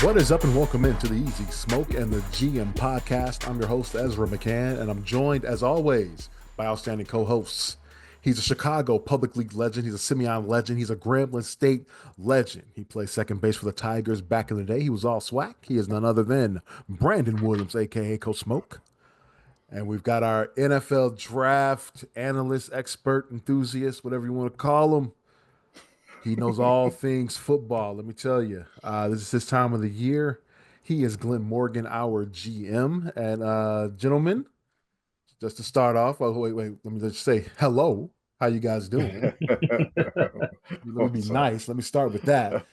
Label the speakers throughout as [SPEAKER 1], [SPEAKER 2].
[SPEAKER 1] What is up, and welcome into the Easy Smoke and the GM podcast. I'm your host, Ezra McCann, and I'm joined, as always, by outstanding co-hosts. He's a Chicago Public League legend. He's a Simeon legend. He's a Grambling State legend. He played second base for the Tigers back in the day. He was all swag. He is none other than Brandon Williams, a.k.a. Co-Smoke. And we've got our NFL draft analyst, expert, enthusiast, whatever you want to call him. He knows all things football. Let me tell you, this is his time of the year. He is Glenn Morgan, our GM. And gentlemen, just to start off, wait. Let me just say hello. How you guys doing? Let me be nice. Let me start with that.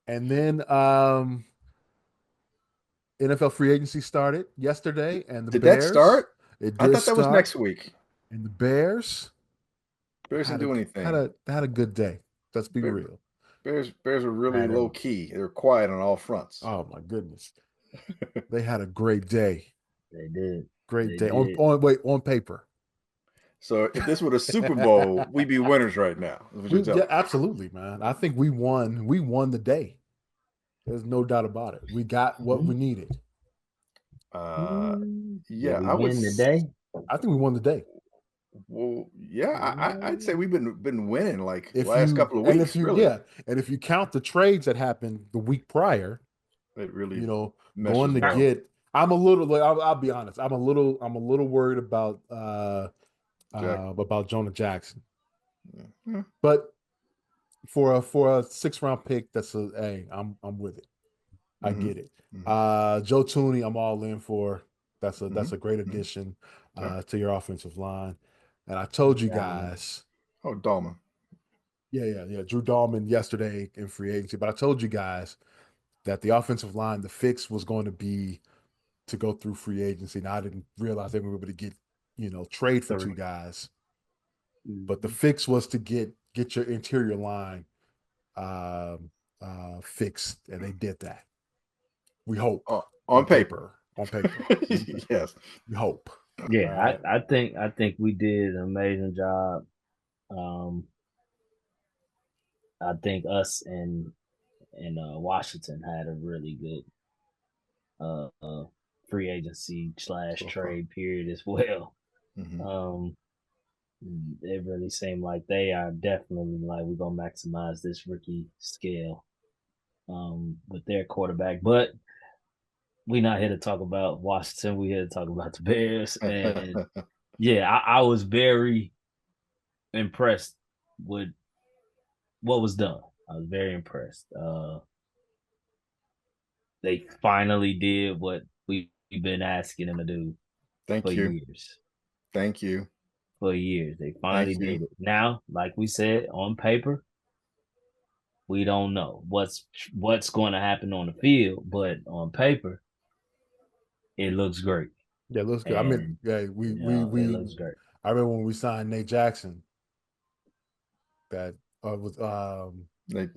[SPEAKER 1] And then NFL free agency started yesterday, and the
[SPEAKER 2] Did
[SPEAKER 1] Bears.
[SPEAKER 2] that start?
[SPEAKER 1] It did
[SPEAKER 2] I thought that
[SPEAKER 1] start,
[SPEAKER 2] was next week.
[SPEAKER 1] And the Bears
[SPEAKER 2] didn't do anything.
[SPEAKER 1] Had a good day. Let's be real.
[SPEAKER 2] Bears are really low key. They're quiet on all fronts.
[SPEAKER 1] Oh my goodness. They had a great day.
[SPEAKER 3] They did.
[SPEAKER 1] Great day. On paper.
[SPEAKER 2] So if this were the Super Bowl, we'd be winners right now.
[SPEAKER 1] Yeah, absolutely, man. I think we won. We won the day. There's no doubt about it. We got what we needed.
[SPEAKER 2] Yeah,
[SPEAKER 3] I would the day.
[SPEAKER 1] I think we won the day.
[SPEAKER 2] Well, yeah, I'd say we've been winning like the last couple of weeks.
[SPEAKER 1] And if you count the trades that happened the week prior,
[SPEAKER 2] it really,
[SPEAKER 1] going to get. I'm a little. I'll be honest. I'm a little worried about Jonah Jackson.
[SPEAKER 2] Mm-hmm.
[SPEAKER 1] But for a 6th-round pick, I'm with it. I get it.
[SPEAKER 2] Mm-hmm.
[SPEAKER 1] Joe Tooney, I'm all in for. That's a great addition to your offensive line. And I told you guys.
[SPEAKER 2] Oh, Dahlman.
[SPEAKER 1] Yeah. Drew Dahlman yesterday in free agency. But I told you guys that the offensive line, the fix was going to be to go through free agency. Now, I didn't realize they were able to get, trade for 2 guys. But the fix was to get your interior line fixed, and they did that. We hope.
[SPEAKER 2] On paper.
[SPEAKER 1] On paper.
[SPEAKER 2] Yes.
[SPEAKER 1] We hope.
[SPEAKER 3] Yeah, I think we did an amazing job. I think us and Washington had a really good free agency / trade period as well.
[SPEAKER 2] Mm-hmm.
[SPEAKER 3] It really seemed like they are definitely like, we're gonna maximize this rookie scale with their quarterback. But we're not here to talk about Washington. We're here to talk about the Bears. And yeah, I was very impressed with what was done. I was very impressed. They finally did what we've been asking them to do for years.
[SPEAKER 2] Thank you.
[SPEAKER 3] For years. They finally did it. Now, like we said, on paper, we don't know what's going to happen on the field, but on paper, it looks great.
[SPEAKER 1] Yeah, it looks good. And, it looks great. I remember when we signed Nate Jackson. That was Nate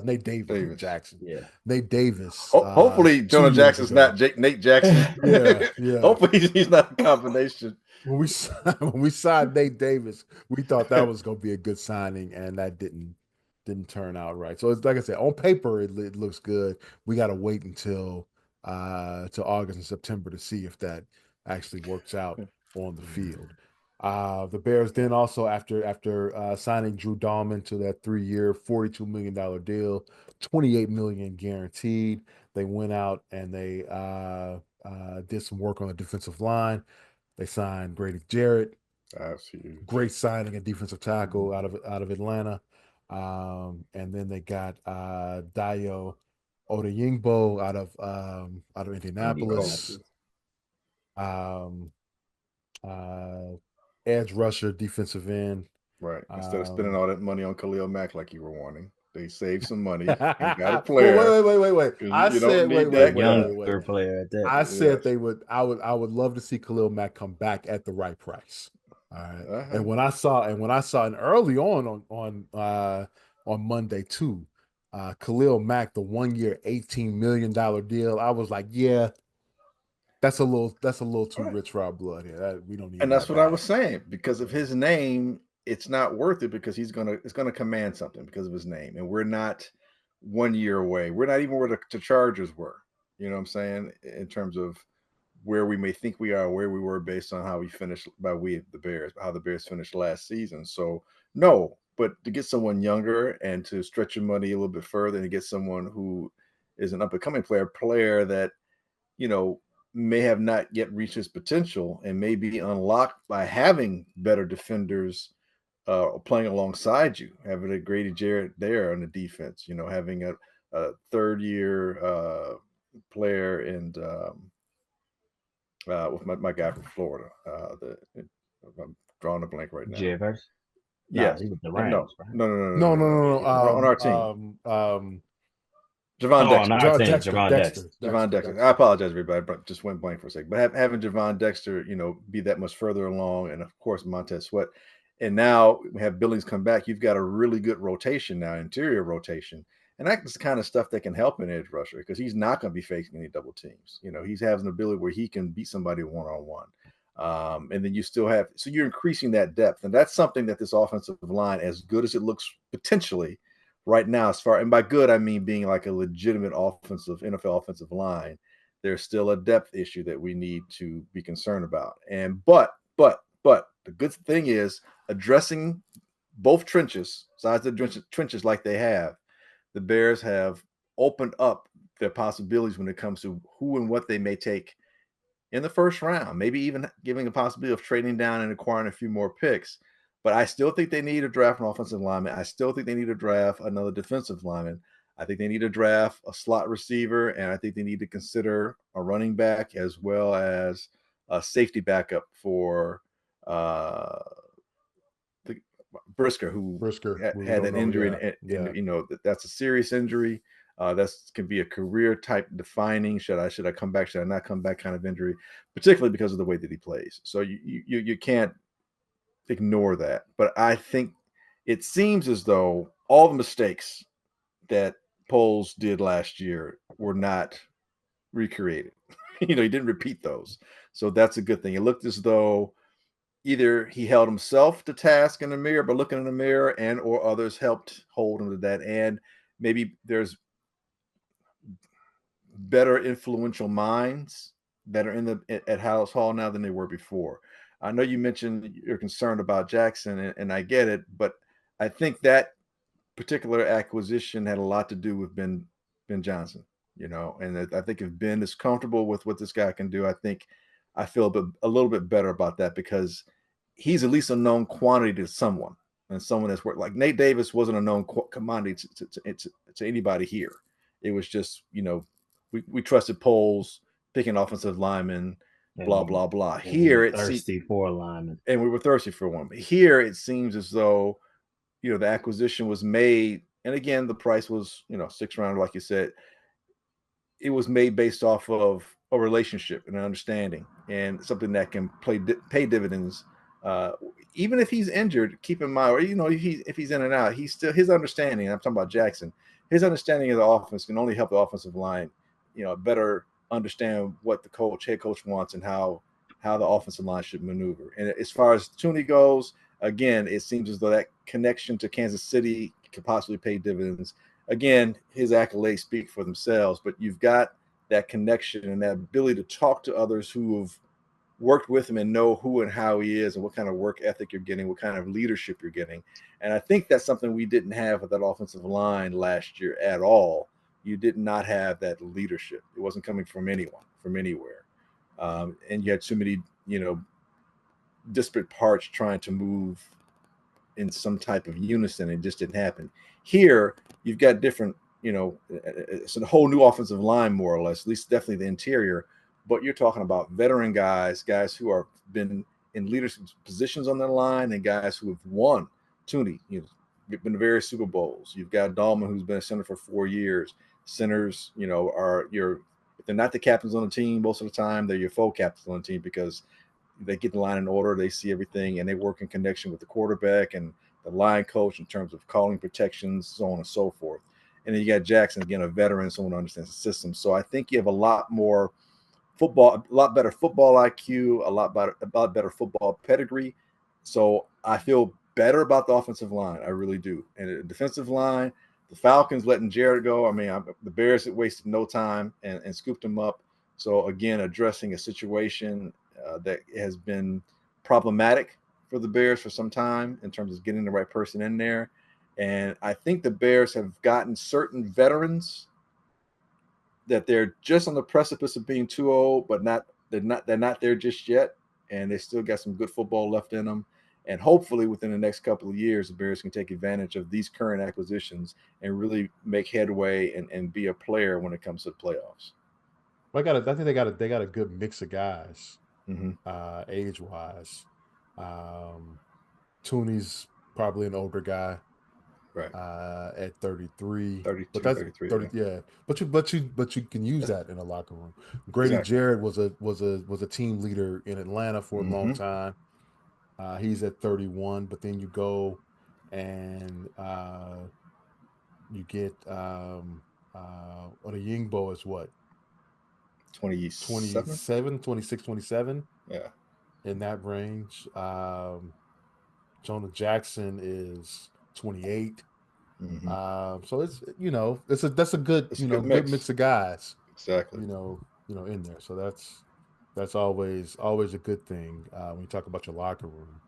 [SPEAKER 1] Davis Jackson.
[SPEAKER 3] Yeah,
[SPEAKER 1] Nate Davis.
[SPEAKER 2] Hopefully, Jonah Jackson's not Nate Jackson.
[SPEAKER 1] Yeah.
[SPEAKER 2] Hopefully, he's not a combination.
[SPEAKER 1] When we signed Nate Davis, we thought that was going to be a good signing, and that didn't turn out right. So it's like I said, on paper it looks good. We got to wait until August and September to see if that actually works out on the field. The Bears then also after signing Drew Dahlman to that 3-year, $42 million deal, $28 million guaranteed, they went out and they did some work on the defensive line. They signed Grady Jarrett.
[SPEAKER 2] Absolutely.
[SPEAKER 1] Great signing, a defensive tackle out of Atlanta. And then they got Dayo Odeyingbo out of Indianapolis. Edge rusher, defensive end.
[SPEAKER 2] Right. Instead of spending all that money on Khalil Mack like you were wanting, they saved some money and got a player.
[SPEAKER 1] Wait. I said
[SPEAKER 3] younger player at that.
[SPEAKER 1] I said they would. I would love to see Khalil Mack come back at the right price. All right. And when I saw early on Monday too, Khalil Mack, the 1-year, $18 million deal, I was like, yeah. That's a little too rich for our blood here. We don't need.
[SPEAKER 2] And that's what I was saying, because of his name, it's not worth it, because it's gonna command something because of his name, and we're not 1 year away. We're not even where the Chargers were. You know what I'm saying? In terms of where we may think we are, where we were based on how we finished the Bears, how the Bears finished last season. So no, but to get someone younger and to stretch your money a little bit further and get someone who is an up and coming player that, you know, may have not yet reached his potential and may be unlocked by having better defenders playing alongside you, having a Grady Jarrett there on the defense, you know, having a third year player and with my guy from Florida. I'm drawing a blank right now.
[SPEAKER 3] Javers?
[SPEAKER 2] Yes.
[SPEAKER 3] He was the
[SPEAKER 2] No,
[SPEAKER 3] Rams, right?
[SPEAKER 1] No.
[SPEAKER 2] On our team. Javon Dexter.
[SPEAKER 1] Javon
[SPEAKER 2] Dexter. I apologize, everybody, but just went blank for a second. But having Javon Dexter, you know, be that much further along, and of course Montez Sweat, and now we have Billings come back. You've got a really good rotation now, interior rotation, and that's the kind of stuff that can help an edge rusher because he's not going to be facing any double teams. You know, he has an ability where he can beat somebody one-on-one. And then you still have, so you're increasing that depth, and that's something that this offensive line, as good as it looks potentially right now, and by good I mean being like a legitimate NFL offensive line, there's still a depth issue that we need to be concerned about. And but the good thing is addressing both sides of the trenches like they have, the Bears have opened up their possibilities when it comes to who and what they may take in the first round, maybe even giving a possibility of trading down and acquiring a few more picks. But I still think they need to draft an offensive lineman. I still think they need to draft another defensive lineman. I think they need to draft a slot receiver, and I think they need to consider a running back as well as a safety backup for Brisker, who had an injury, and you know that's a serious injury. That can be a career type defining. Should I come back? Should I not come back? Kind of injury, particularly because of the way that he plays. So you can't ignore that. But I think it seems as though all the mistakes that Poles did last year were not recreated. You know, he didn't repeat those. So that's a good thing. It looked as though either he held himself to task in the mirror, but looking in the mirror, and or others helped hold him to that. And maybe there's better influential minds that are at House Hall now than they were before. I know you mentioned you're concerned about Jackson, and I get it, but I think that particular acquisition had a lot to do with Ben Johnson, you know, and I think if Ben is comfortable with what this guy can do, I feel a little bit better about that because he's at least a known quantity to someone, and someone that's worked. Like Nate Davis wasn't a known commodity to anybody here. It was just, you know, we trusted Poles picking offensive linemen, blah blah blah. Here it's
[SPEAKER 3] thirsty for a lineman,
[SPEAKER 2] and we were thirsty for one. But here it seems as though, you know, the acquisition was made, and again the price was, you know, 6th round, like you said. It was made based off of a relationship and an understanding, and something that can pay dividends. Even if he's injured, keep in mind, or you know, if he's in and out, he's still his understanding. I'm talking about Jackson. His understanding of the offense can only help the offensive line, you know, better understand what the head coach wants and how the offensive line should maneuver. And as far as Tooney goes, again, it seems as though that connection to Kansas City could possibly pay dividends. Again, his accolades speak for themselves, but you've got that connection and that ability to talk to others who have worked with him and know who and how he is and what kind of work ethic you're getting, what kind of leadership you're getting. And I think that's something we didn't have with that offensive line last year at all. You did not have that leadership. It wasn't coming from anyone, from anywhere. And you had too many, you know, disparate parts trying to move in some type of unison. It just didn't happen. Here, you've got different, you know, it's a whole new offensive line, more or less, at least definitely the interior. But you're talking about veteran guys who are been in leadership positions on their line, and guys who have won. Tooney, you've been to various Super Bowls. You've got Dahlman, who's been a center for 4 years. Centers, you know, if they're not the captains on the team most of the time, they're your full captains on the team because they get the line in order, they see everything, and they work in connection with the quarterback and the line coach in terms of calling protections, so on and so forth. And then you got Jackson, again, a veteran, someone who understands the system. So I think you have a lot more football, a lot better football IQ, a lot better football pedigree. So I feel better about the offensive line. I really do. And the defensive line, The Falcons letting Jared go. I mean, the Bears had wasted no time and scooped him up. So again, addressing a situation that has been problematic for the Bears for some time in terms of getting the right person in there. And I think the Bears have gotten certain veterans that they're just on the precipice of being too old, but they're not there just yet. And they still got some good football left in them. And hopefully within the next couple of years, the Bears can take advantage of these current acquisitions and really make headway and be a player when it comes to the playoffs.
[SPEAKER 1] I think they got a good mix of guys, age wise. Tooney's probably an older guy,
[SPEAKER 2] right?
[SPEAKER 1] At 33,
[SPEAKER 2] 32,
[SPEAKER 1] but that's
[SPEAKER 2] 33,
[SPEAKER 1] 30. Yeah, but you can use that in a locker room. Grady
[SPEAKER 2] Exactly.
[SPEAKER 1] Jarrett was a team leader in Atlanta for a long time. He's at 31, but then you go and you get Oyingbo is what?
[SPEAKER 2] 27?
[SPEAKER 1] 26, 27.
[SPEAKER 2] Yeah.
[SPEAKER 1] In that range. Jonah Jackson is 28. So it's that's a good good mix of guys.
[SPEAKER 2] Exactly.
[SPEAKER 1] In there. So that's always a good thing when you talk about your locker room.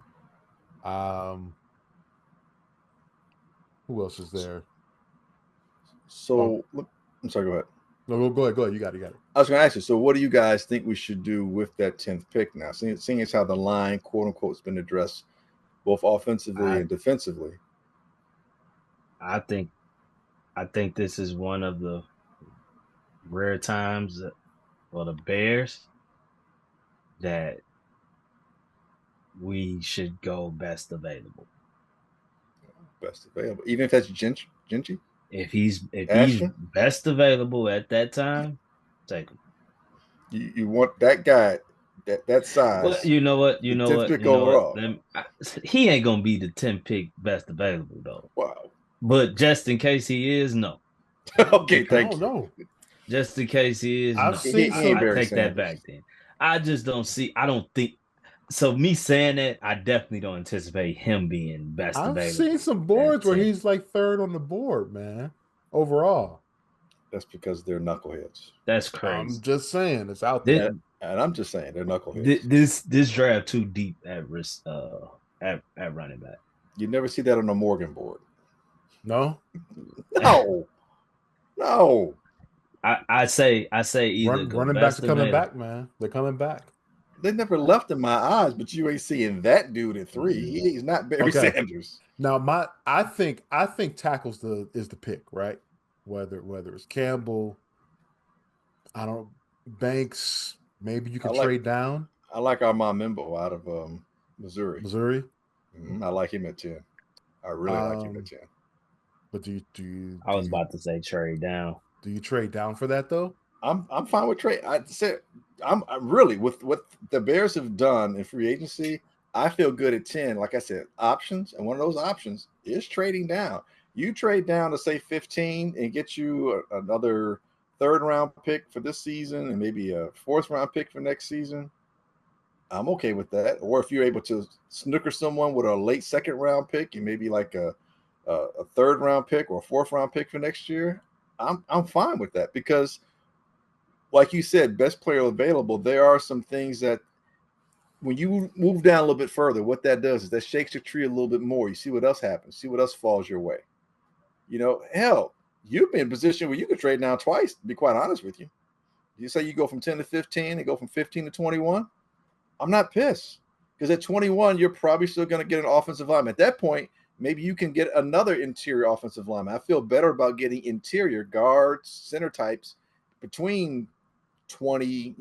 [SPEAKER 1] Who else is there?
[SPEAKER 2] So look, I'm sorry, go ahead.
[SPEAKER 1] No, go ahead. You got it.
[SPEAKER 2] I was going to ask you, so what do you guys think we should do with that 10th pick now? Seeing as how the line, quote unquote, has been addressed both offensively and defensively.
[SPEAKER 3] I think this is one of the rare times for the Bears that we should go best available.
[SPEAKER 2] Best available, even if that's Genchi.
[SPEAKER 3] If he's best available at that time, take him.
[SPEAKER 2] You want that guy that size?
[SPEAKER 3] Well, you know what?
[SPEAKER 2] Overall.
[SPEAKER 3] He ain't gonna be the 10th pick best available though.
[SPEAKER 2] Wow.
[SPEAKER 3] But just in case he is, no.
[SPEAKER 2] Okay, thank you.
[SPEAKER 1] No.
[SPEAKER 3] Just in case he is,
[SPEAKER 1] I've
[SPEAKER 3] no.
[SPEAKER 1] seen
[SPEAKER 3] I take that back then. I just don't see. I don't think. So me saying that, I definitely don't anticipate him being best available.
[SPEAKER 1] I've seen some boards where he's like third on the board, man. Overall.
[SPEAKER 2] That's because they're knuckleheads.
[SPEAKER 3] That's crazy.
[SPEAKER 1] I'm just saying it's out there.
[SPEAKER 2] And I'm just saying they're knuckleheads.
[SPEAKER 3] This draft too deep at risk at running back.
[SPEAKER 2] You never see that on the Morgan board.
[SPEAKER 1] No.
[SPEAKER 2] No.
[SPEAKER 3] I say either
[SPEAKER 1] running backs are coming back, man. They're coming back.
[SPEAKER 2] They never left in my eyes, but you ain't seeing that dude at 3. He's not Barry Sanders.
[SPEAKER 1] Now, I think tackles is the pick, right? Whether it's Campbell, Banks. Maybe you can trade down.
[SPEAKER 2] I like Armand Mimbo out of Missouri. I like him at 10. I really like him at 10.
[SPEAKER 1] But do you?
[SPEAKER 3] I was about to say trade down.
[SPEAKER 1] Do you trade down for that though?
[SPEAKER 2] I'm fine with trade. I said I'm really with what the Bears have done in free agency. I feel good at 10. Like I said, options, and one of those options is trading down. You trade down to say 15 and get you another 3rd round pick for this season and maybe a 4th round pick for next season. I'm okay with that. Or if you're able to snooker someone with a late 2nd round pick and maybe like a 3rd round pick or a 4th round pick for next year, I'm fine with that because, like you said, best player available. There are some things that when you move down a little bit further, what that does is that shakes your tree a little bit more. You see what else happens. See what else falls your way. Hell, you've been in a position where you could trade down twice, to be quite honest with you. You say you go from 10 to 15 and go from 15 to 21. I'm not pissed because at 21, you're probably still going to get an offensive lineman. At that point, maybe you can get another interior offensive lineman. I feel better about getting interior guards, center types between 20,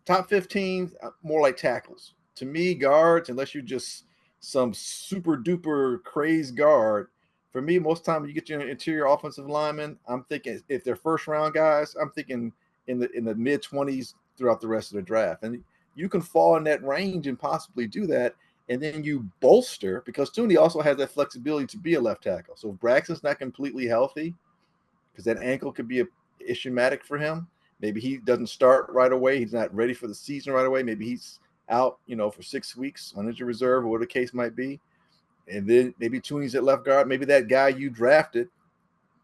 [SPEAKER 2] top 15, more like tackles. To me, guards, unless you're just some super duper crazed guard, for me, most time when you get your interior offensive lineman, I'm thinking if they're 1st round guys, I'm thinking in the mid 20s throughout the rest of the draft. And you can fall in that range and possibly do that. And then you bolster because Tooney also has that flexibility to be a left tackle. So if Braxton's not completely healthy, because that ankle could be issuematic for him, maybe he doesn't start right away. He's not ready for the season right away. Maybe he's out, for 6 weeks on injury reserve or whatever the case might be. And then maybe Tooney's at left guard. Maybe that guy you drafted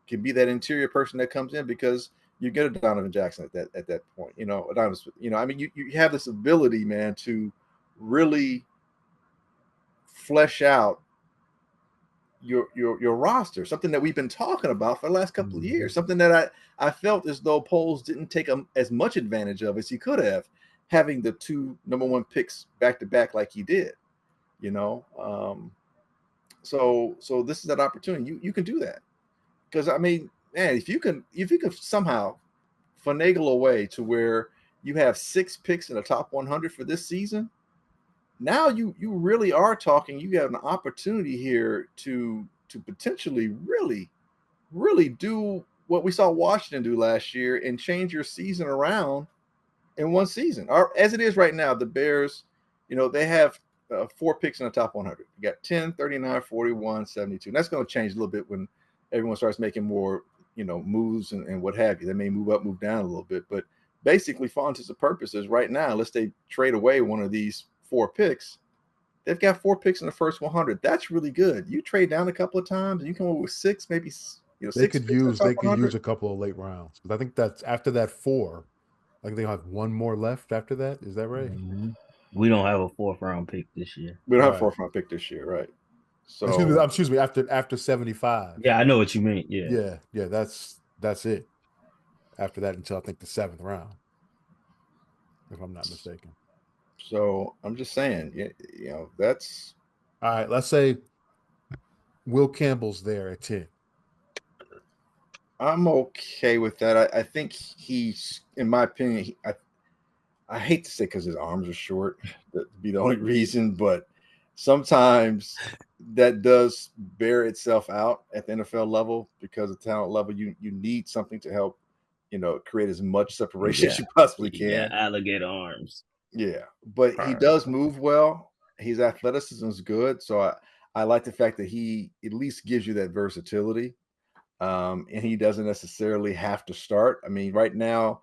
[SPEAKER 2] can be that interior person that comes in because you get a Donovan Jackson at that point. I mean, you have this ability, man, to really flesh out your roster, something that we've been talking about for the last couple of years, something that I felt as though Poles didn't take as much advantage of as he could have, having the 2 number 1 picks back to back like he did, so this is that opportunity. You can do that, because I mean, man, if you can somehow finagle a way to where you have 6 picks in the top 100 for this season, now you really are talking. You have an opportunity here to potentially really do what we saw Washington do last year and change your season around in one season. As it is right now, the Bears, they have 4 picks in the top 100. You got 10, 39, 41, 72. And that's going to change a little bit when everyone starts making more, moves and what have you. They may move up, move down a little bit. But basically, for all intents and purposes, right now, unless they trade away one of these 4 picks, they've got 4 picks in the first 100. That's really good. You trade down a couple of times and you come up with 6, maybe,
[SPEAKER 1] They
[SPEAKER 2] 6
[SPEAKER 1] could
[SPEAKER 2] picks in the top
[SPEAKER 1] use
[SPEAKER 2] 100.
[SPEAKER 1] a couple of late rounds, because I think that's after that 4. I think they have 1 more left after that. Is that right?
[SPEAKER 3] Mm-hmm. We don't have a 4th round pick this year.
[SPEAKER 2] We don't have
[SPEAKER 1] Right.
[SPEAKER 2] a 4th round pick this year, right? So
[SPEAKER 1] Excuse me. After 75.
[SPEAKER 3] Yeah, I know what you mean. Yeah.
[SPEAKER 1] Yeah. That's it. After that, until I think the 7th round, if I'm not mistaken.
[SPEAKER 2] So I'm just saying, that's
[SPEAKER 1] All right. Let's say Will Campbell's there at 10.
[SPEAKER 2] I'm okay with that. I think he's, in my opinion, I hate to say because his arms are short, that would be the only reason, but sometimes that does bear itself out at the NFL level, because of talent level. You need something to help, create as much separation as you possibly can.
[SPEAKER 3] Yeah, alligator arms.
[SPEAKER 2] Yeah, but he does move well. His athleticism is good, so I like the fact that he at least gives you that versatility, and he doesn't necessarily have to start. I mean, right now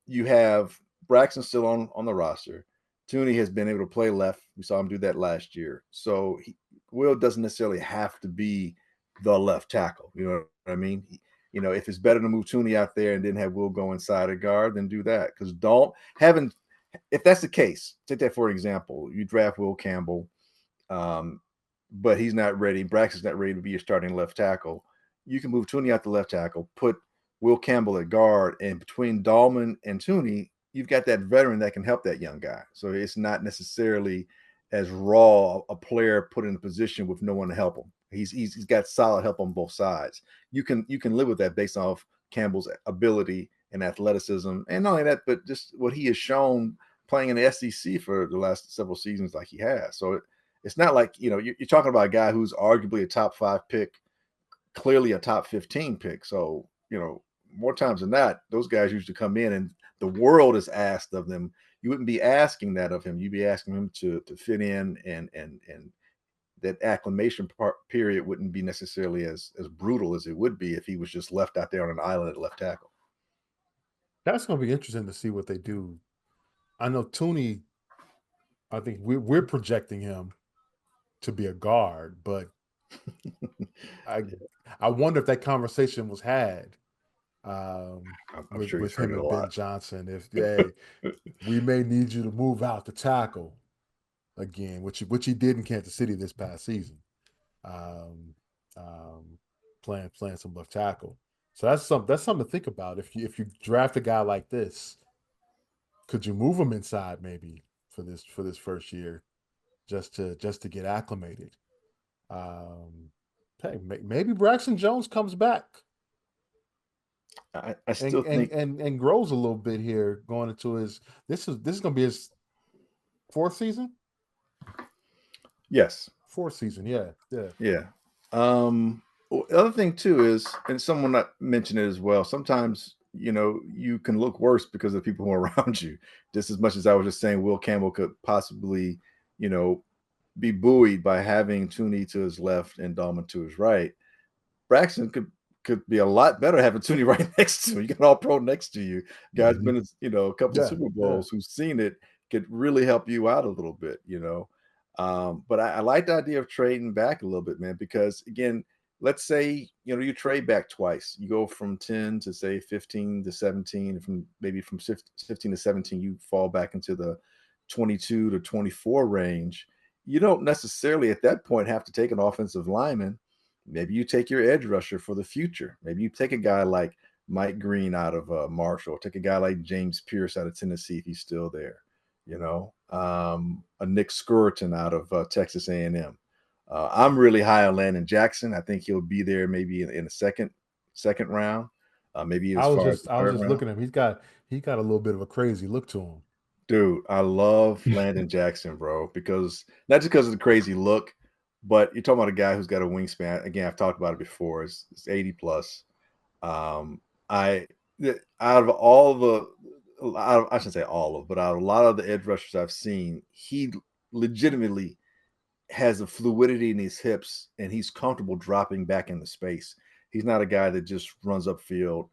[SPEAKER 2] you have Braxton still on the roster. Tooney has been able to play left. We saw him do that last year. So Will doesn't necessarily have to be the left tackle. You know what I mean? If it's better to move Tooney out there and then have Will go inside a guard, then do that. Because if that's the case, take that for example. You draft Will Campbell, but he's not ready. Braxton's not ready to be your starting left tackle. You can move Tooney out the left tackle, put Will Campbell at guard, and between Dahlman and Tooney, you've got that veteran that can help that young guy. So it's not necessarily as raw a player put in a position with no one to help him. He's got solid help on both sides. You can live with that based off Campbell's ability and athleticism, and not only that, but just what he has shown playing in the SEC for the last several seasons like he has. So it's not like, you're talking about a guy who's arguably a top 5 pick, clearly a top 15 pick. So, more times than not, those guys usually come in and the world is asked of them. You wouldn't be asking that of him. You'd be asking him to fit in, and that acclimation period wouldn't be necessarily as brutal as it would be if he was just left out there on an island at left tackle.
[SPEAKER 1] That's going to be interesting to see what they do. I know Tooney, I think we're projecting him to be a guard, but I wonder if that conversation was had with him and Ben Johnson. If we may need you to move out to tackle again, which he did in Kansas City this past season, playing some left tackle. So that's something to think about. If you draft a guy like this, could you move him inside maybe for this first year, just to get acclimated? Hey, maybe Braxton Jones comes back.
[SPEAKER 2] I still think
[SPEAKER 1] and grows a little bit here going into his. This is going to be his 4th season.
[SPEAKER 2] Yes,
[SPEAKER 1] 4th season. Yeah.
[SPEAKER 2] The other thing too is, and someone not mentioned it as well, sometimes you can look worse because of people who are around you. Just as much as I was just saying, Will Campbell could possibly be buoyed by having Tooney to his left and Dahlman to his right. Braxton could be a lot better having Tooney right next to him. You got all pro next to you. Guys been a couple of Super Bowls who've seen it, could really help you out a little bit. But I like the idea of trading back a little bit, man, because again, let's say, you trade back twice. You go from 10 to say 15 to 17, from 15 to 17, you fall back into the 22 to 24 range. You don't necessarily at that point have to take an offensive lineman. Maybe you take your edge rusher for the future. Maybe you take a guy like Mike Green out of Marshall, take a guy like James Pierce out of Tennessee if he's still there. A Nick Skuraton out of Texas A&M. I'm really high on Landon Jackson. I think he'll be there maybe in the second round, maybe as far as the
[SPEAKER 1] I was
[SPEAKER 2] third
[SPEAKER 1] just
[SPEAKER 2] round.
[SPEAKER 1] looking at him. He got a little bit of a crazy look to him.
[SPEAKER 2] Dude, I love Landon Jackson, bro, because not just because of the crazy look, but you're talking about a guy who's got a wingspan. Again, I've talked about it before. It's 80 plus. I out of all the I shouldn't say all of, but out of a lot of the edge rushers I've seen, he legitimately has a fluidity in his hips and he's comfortable dropping back into space. He's not a guy that just runs upfield.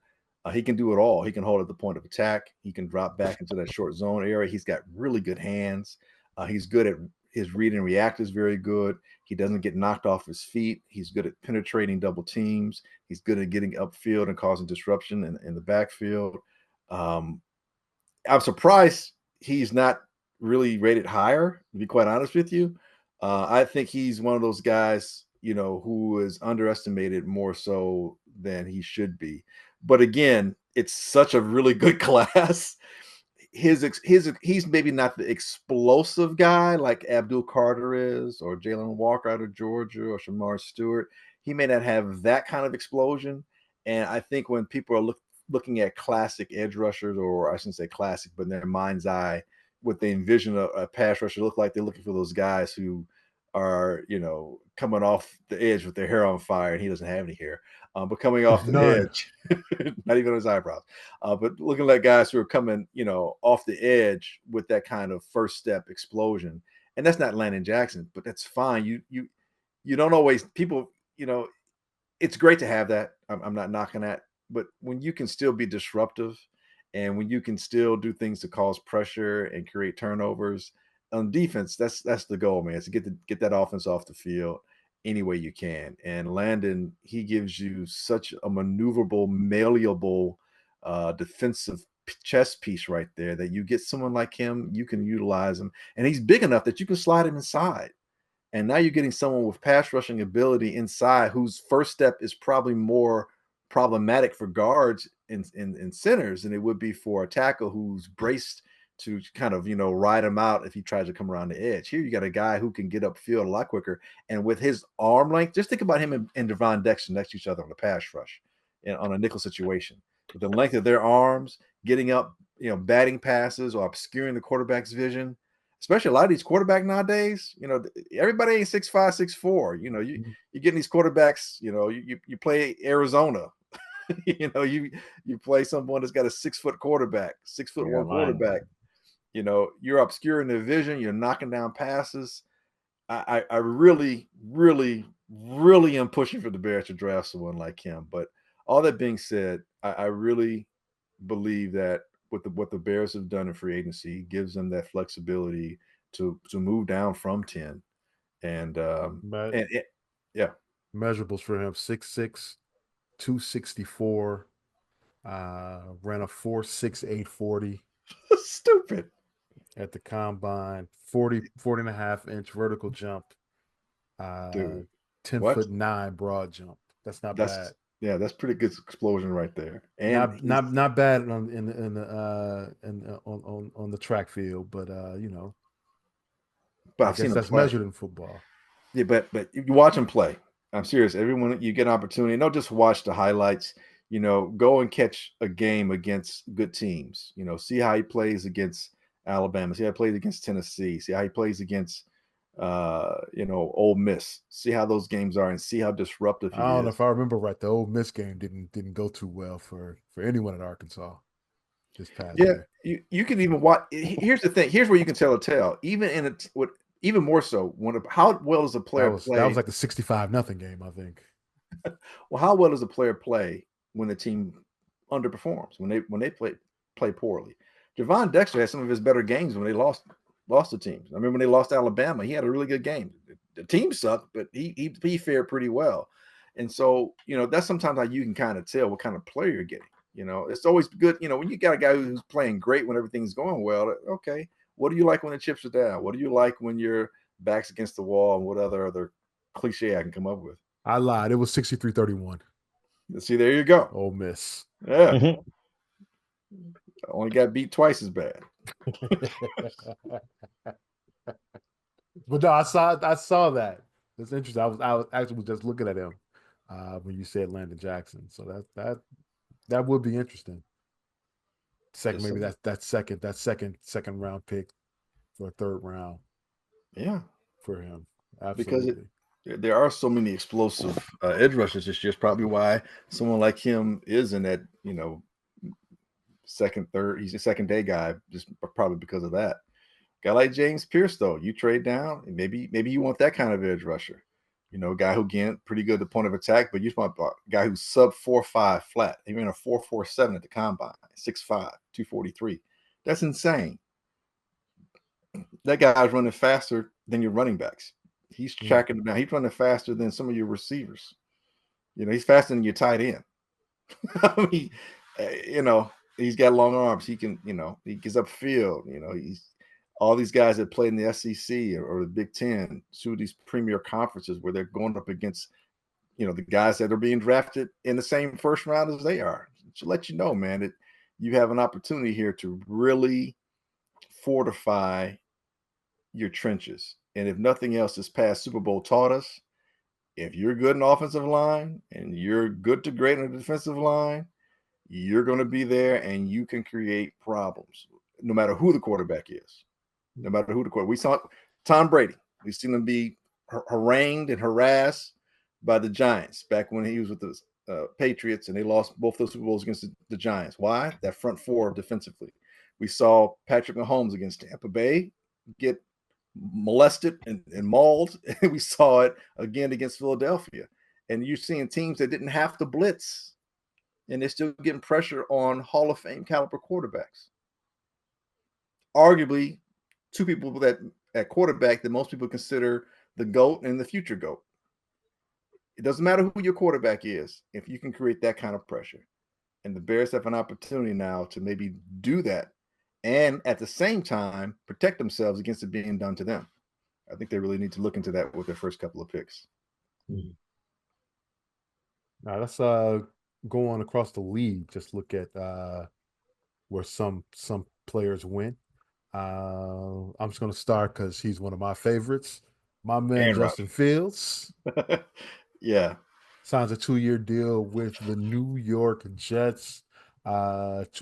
[SPEAKER 2] He can do it all. He can hold at the point of attack. He can drop back into that short zone area. He's got really good hands. He's good at his read and react is very good. He doesn't get knocked off his feet. He's good at penetrating double teams. He's good at getting upfield and causing disruption in the backfield. I'm surprised he's not really rated higher, to be quite honest with you. I think he's one of those guys, who is underestimated more so than he should be. But again, it's such a really good class. He's maybe not the explosive guy like Abdul Carter is, or Jalen Walker out of Georgia, or Shamar Stewart. He may not have that kind of explosion. And I think when people are looking at classic edge rushers, or I shouldn't say classic, but in their mind's eye, what they envision a pass rusher look like, they're looking for those guys who are, coming off the edge with their hair on fire, and he doesn't have any hair, but coming off the edge, not even on his eyebrows, but looking like guys who are coming, off the edge with that kind of first step explosion. And that's not Landon Jackson, but that's fine. You don't always, people, it's great to have that. I'm not knocking that, but when you can still be disruptive and when you can still do things to cause pressure and create turnovers on defense, that's the goal, man. Is to get that offense off the field any way you can. And Landon, he gives you such a maneuverable, malleable defensive chess piece right there that you get someone like him, you can utilize him, and he's big enough that you can slide him inside. And now you're getting someone with pass rushing ability inside whose first step is probably more problematic for guards and centers than it would be for a tackle who's braced to kind of, ride him out if he tries to come around the edge. Here you got a guy who can get upfield a lot quicker. And with his arm length, just think about him and Devon Dexter next to each other on the pass rush and on a nickel situation. With the length of their arms, getting up, batting passes or obscuring the quarterback's vision. Especially a lot of these quarterbacks nowadays, everybody ain't 6'5", 6'4". You're getting these quarterbacks, you play Arizona. You play someone that's got a 6-foot quarterback, 6'1" quarterback. You're obscuring their vision, you're knocking down passes. I really, really, really am pushing for the Bears to draft someone like him. But all that being said, I really believe that what the Bears have done in free agency gives them that flexibility to move down from 10. And yeah.
[SPEAKER 1] Measurables for him: 6'6", 264, ran a 4.68 40.
[SPEAKER 2] Stupid.
[SPEAKER 1] At the combine, 40 and a half inch vertical jump,
[SPEAKER 2] Dude,
[SPEAKER 1] 10'9" broad jump. That's not bad.
[SPEAKER 2] Yeah, that's pretty good explosion right there. And
[SPEAKER 1] not bad on the track field, but
[SPEAKER 2] but
[SPEAKER 1] I
[SPEAKER 2] I've seen
[SPEAKER 1] guess
[SPEAKER 2] him
[SPEAKER 1] that's
[SPEAKER 2] play.
[SPEAKER 1] measured in football.
[SPEAKER 2] Yeah, but you watch him play. I'm serious. Everyone, you get an opportunity, don't just watch the highlights. Go and catch a game against good teams. See how he plays against Alabama. See how he plays against Tennessee. See how he plays against Ole Miss. See how those games are and see how disruptive he is.
[SPEAKER 1] I don't know if I remember right. The Ole Miss game didn't go too well for anyone at Arkansas this past year.
[SPEAKER 2] You can even watch. Here's the thing. Here's where you can tell a tale. Even more so how well does a player play?
[SPEAKER 1] That was like the 65-0 game, I think.
[SPEAKER 2] Well, how well does a player play when the team underperforms, when they play poorly? Javon Dexter had some of his better games when they lost to teams. I remember when they lost to Alabama, he had a really good game. The team sucked, but he fared pretty well. And so, that's sometimes how you can kind of tell what kind of player you're getting. It's always good, when you got a guy who's playing great when everything's going well. Okay, what do you like when the chips are down? What do you like when your back's against the wall? And what other cliche I can come up with?
[SPEAKER 1] I lied. It was 63-31.
[SPEAKER 2] See, there you go.
[SPEAKER 1] Ole Miss.
[SPEAKER 2] Yeah. I only got beat twice as bad.
[SPEAKER 1] But no, I saw that. That's interesting. I was actually just looking at him when you said Landon Jackson. So that would be interesting. Maybe that second round pick for a third round.
[SPEAKER 2] Yeah,
[SPEAKER 1] for him. Absolutely.
[SPEAKER 2] Because there are so many explosive edge rushers this year. It's probably why someone like him is in that, second, third. He's a second day guy, just probably because of that. Guy like James Pierce, though, you trade down, and maybe you want that kind of edge rusher. A guy who, again, pretty good at the point of attack, but you just want a guy who's sub 4.5 flat. He ran a 4.47 at the combine, 6'5", 243. That's insane. That guy's running faster than your running backs. He's tracking them down. He's running faster than some of your receivers. He's faster than your tight end. I mean, he's got long arms. He can, he gets upfield. He's all these guys that play in the SEC or the Big Ten, two of these premier conferences where they're going up against, the guys that are being drafted in the same first round as they are. To let you know, man, that you have an opportunity here to really fortify your trenches. And if nothing else, this past Super Bowl taught us, if you're good in offensive line and you're good to great on the defensive line, you're going to be there and you can create problems no matter who the quarterback is. No matter who the quarterback. We saw Tom Brady. We've seen him be harangued and harassed by the Giants back when he was with the Patriots, and they lost both those Super Bowls against the Giants. Why? That front four defensively. We saw Patrick Mahomes against Tampa Bay get molested and mauled. And we saw it again against Philadelphia. And you're seeing teams that didn't have to blitz, and they're still getting pressure on Hall of Fame caliber quarterbacks. Arguably, two people that at quarterback that most people consider the GOAT and the future GOAT. It doesn't matter who your quarterback is if you can create that kind of pressure. And the Bears have an opportunity now to maybe do that and at the same time protect themselves against it being done to them. I think they really need to look into that with their first couple of picks.
[SPEAKER 1] Now let's go on across the league. Just look at where some players went. I'm just going to start because he's one of my favorites. My man,
[SPEAKER 2] Aaron
[SPEAKER 1] Justin Fields.
[SPEAKER 2] Yeah.
[SPEAKER 1] Signs a 2-year deal with the New York Jets. 2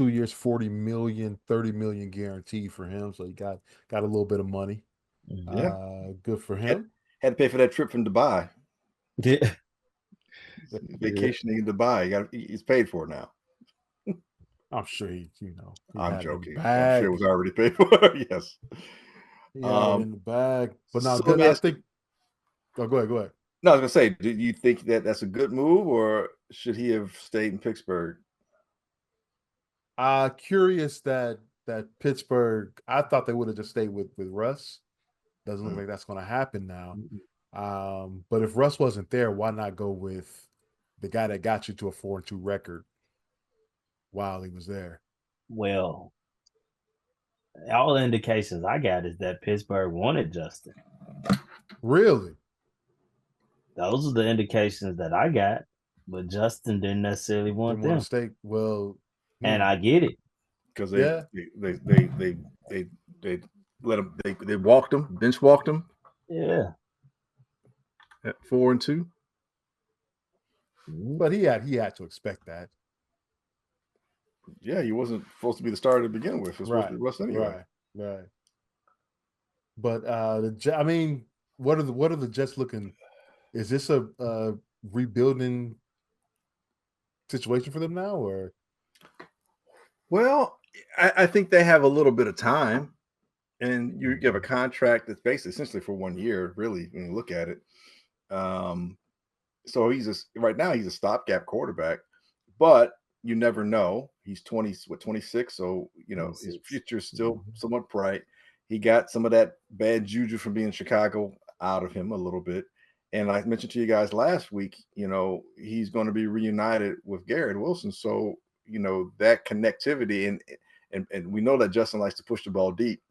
[SPEAKER 1] years, $40 million, $30 million guaranteed for him. So he got a little bit of money.
[SPEAKER 2] Yeah.
[SPEAKER 1] Good for him.
[SPEAKER 2] Had to pay for that trip from Dubai.
[SPEAKER 3] Yeah.
[SPEAKER 2] Vacationing in Dubai. He's paid for now.
[SPEAKER 1] I'm sure
[SPEAKER 2] I'm joking. I'm sure it was already paid for. Yes.
[SPEAKER 1] He had it in the bag. But now,
[SPEAKER 2] so
[SPEAKER 1] I think. Oh, go ahead.
[SPEAKER 2] No, I was gonna say, do you think that that's a good move, or should he have stayed in Pittsburgh?
[SPEAKER 1] Curious that Pittsburgh. I thought they would have just stayed with Russ. Doesn't look like that's going to happen now. But if Russ wasn't there, why not go with the guy that got you to a 4-2 record while he was there?
[SPEAKER 3] Well, all the indications I got is that Pittsburgh wanted Justin.
[SPEAKER 1] Really?
[SPEAKER 3] Those are the indications that I got, but Justin didn't necessarily want them.
[SPEAKER 1] Stay. Well,
[SPEAKER 3] and I get it
[SPEAKER 2] because they let him. They walked him, bench walked him.
[SPEAKER 3] Yeah,
[SPEAKER 2] at 4-2.
[SPEAKER 1] But he had to expect that.
[SPEAKER 2] Yeah, he wasn't supposed to be the starter to begin with. It was supposed to be Russ anyway.
[SPEAKER 1] Right. But what are the Jets looking? Is this a rebuilding situation for them now, or?
[SPEAKER 2] Well, I think they have a little bit of time, and you have a contract that's basically essentially for 1 year, really, when you look at it. So right now he's a stopgap quarterback, but you never know. He's 26, so his future is still somewhat bright. He got some of that bad juju from being in Chicago out of him a little bit, And I mentioned to you guys last week, he's going to be reunited with Garrett Wilson. So, that connectivity and we know that Justin likes to push the ball deep.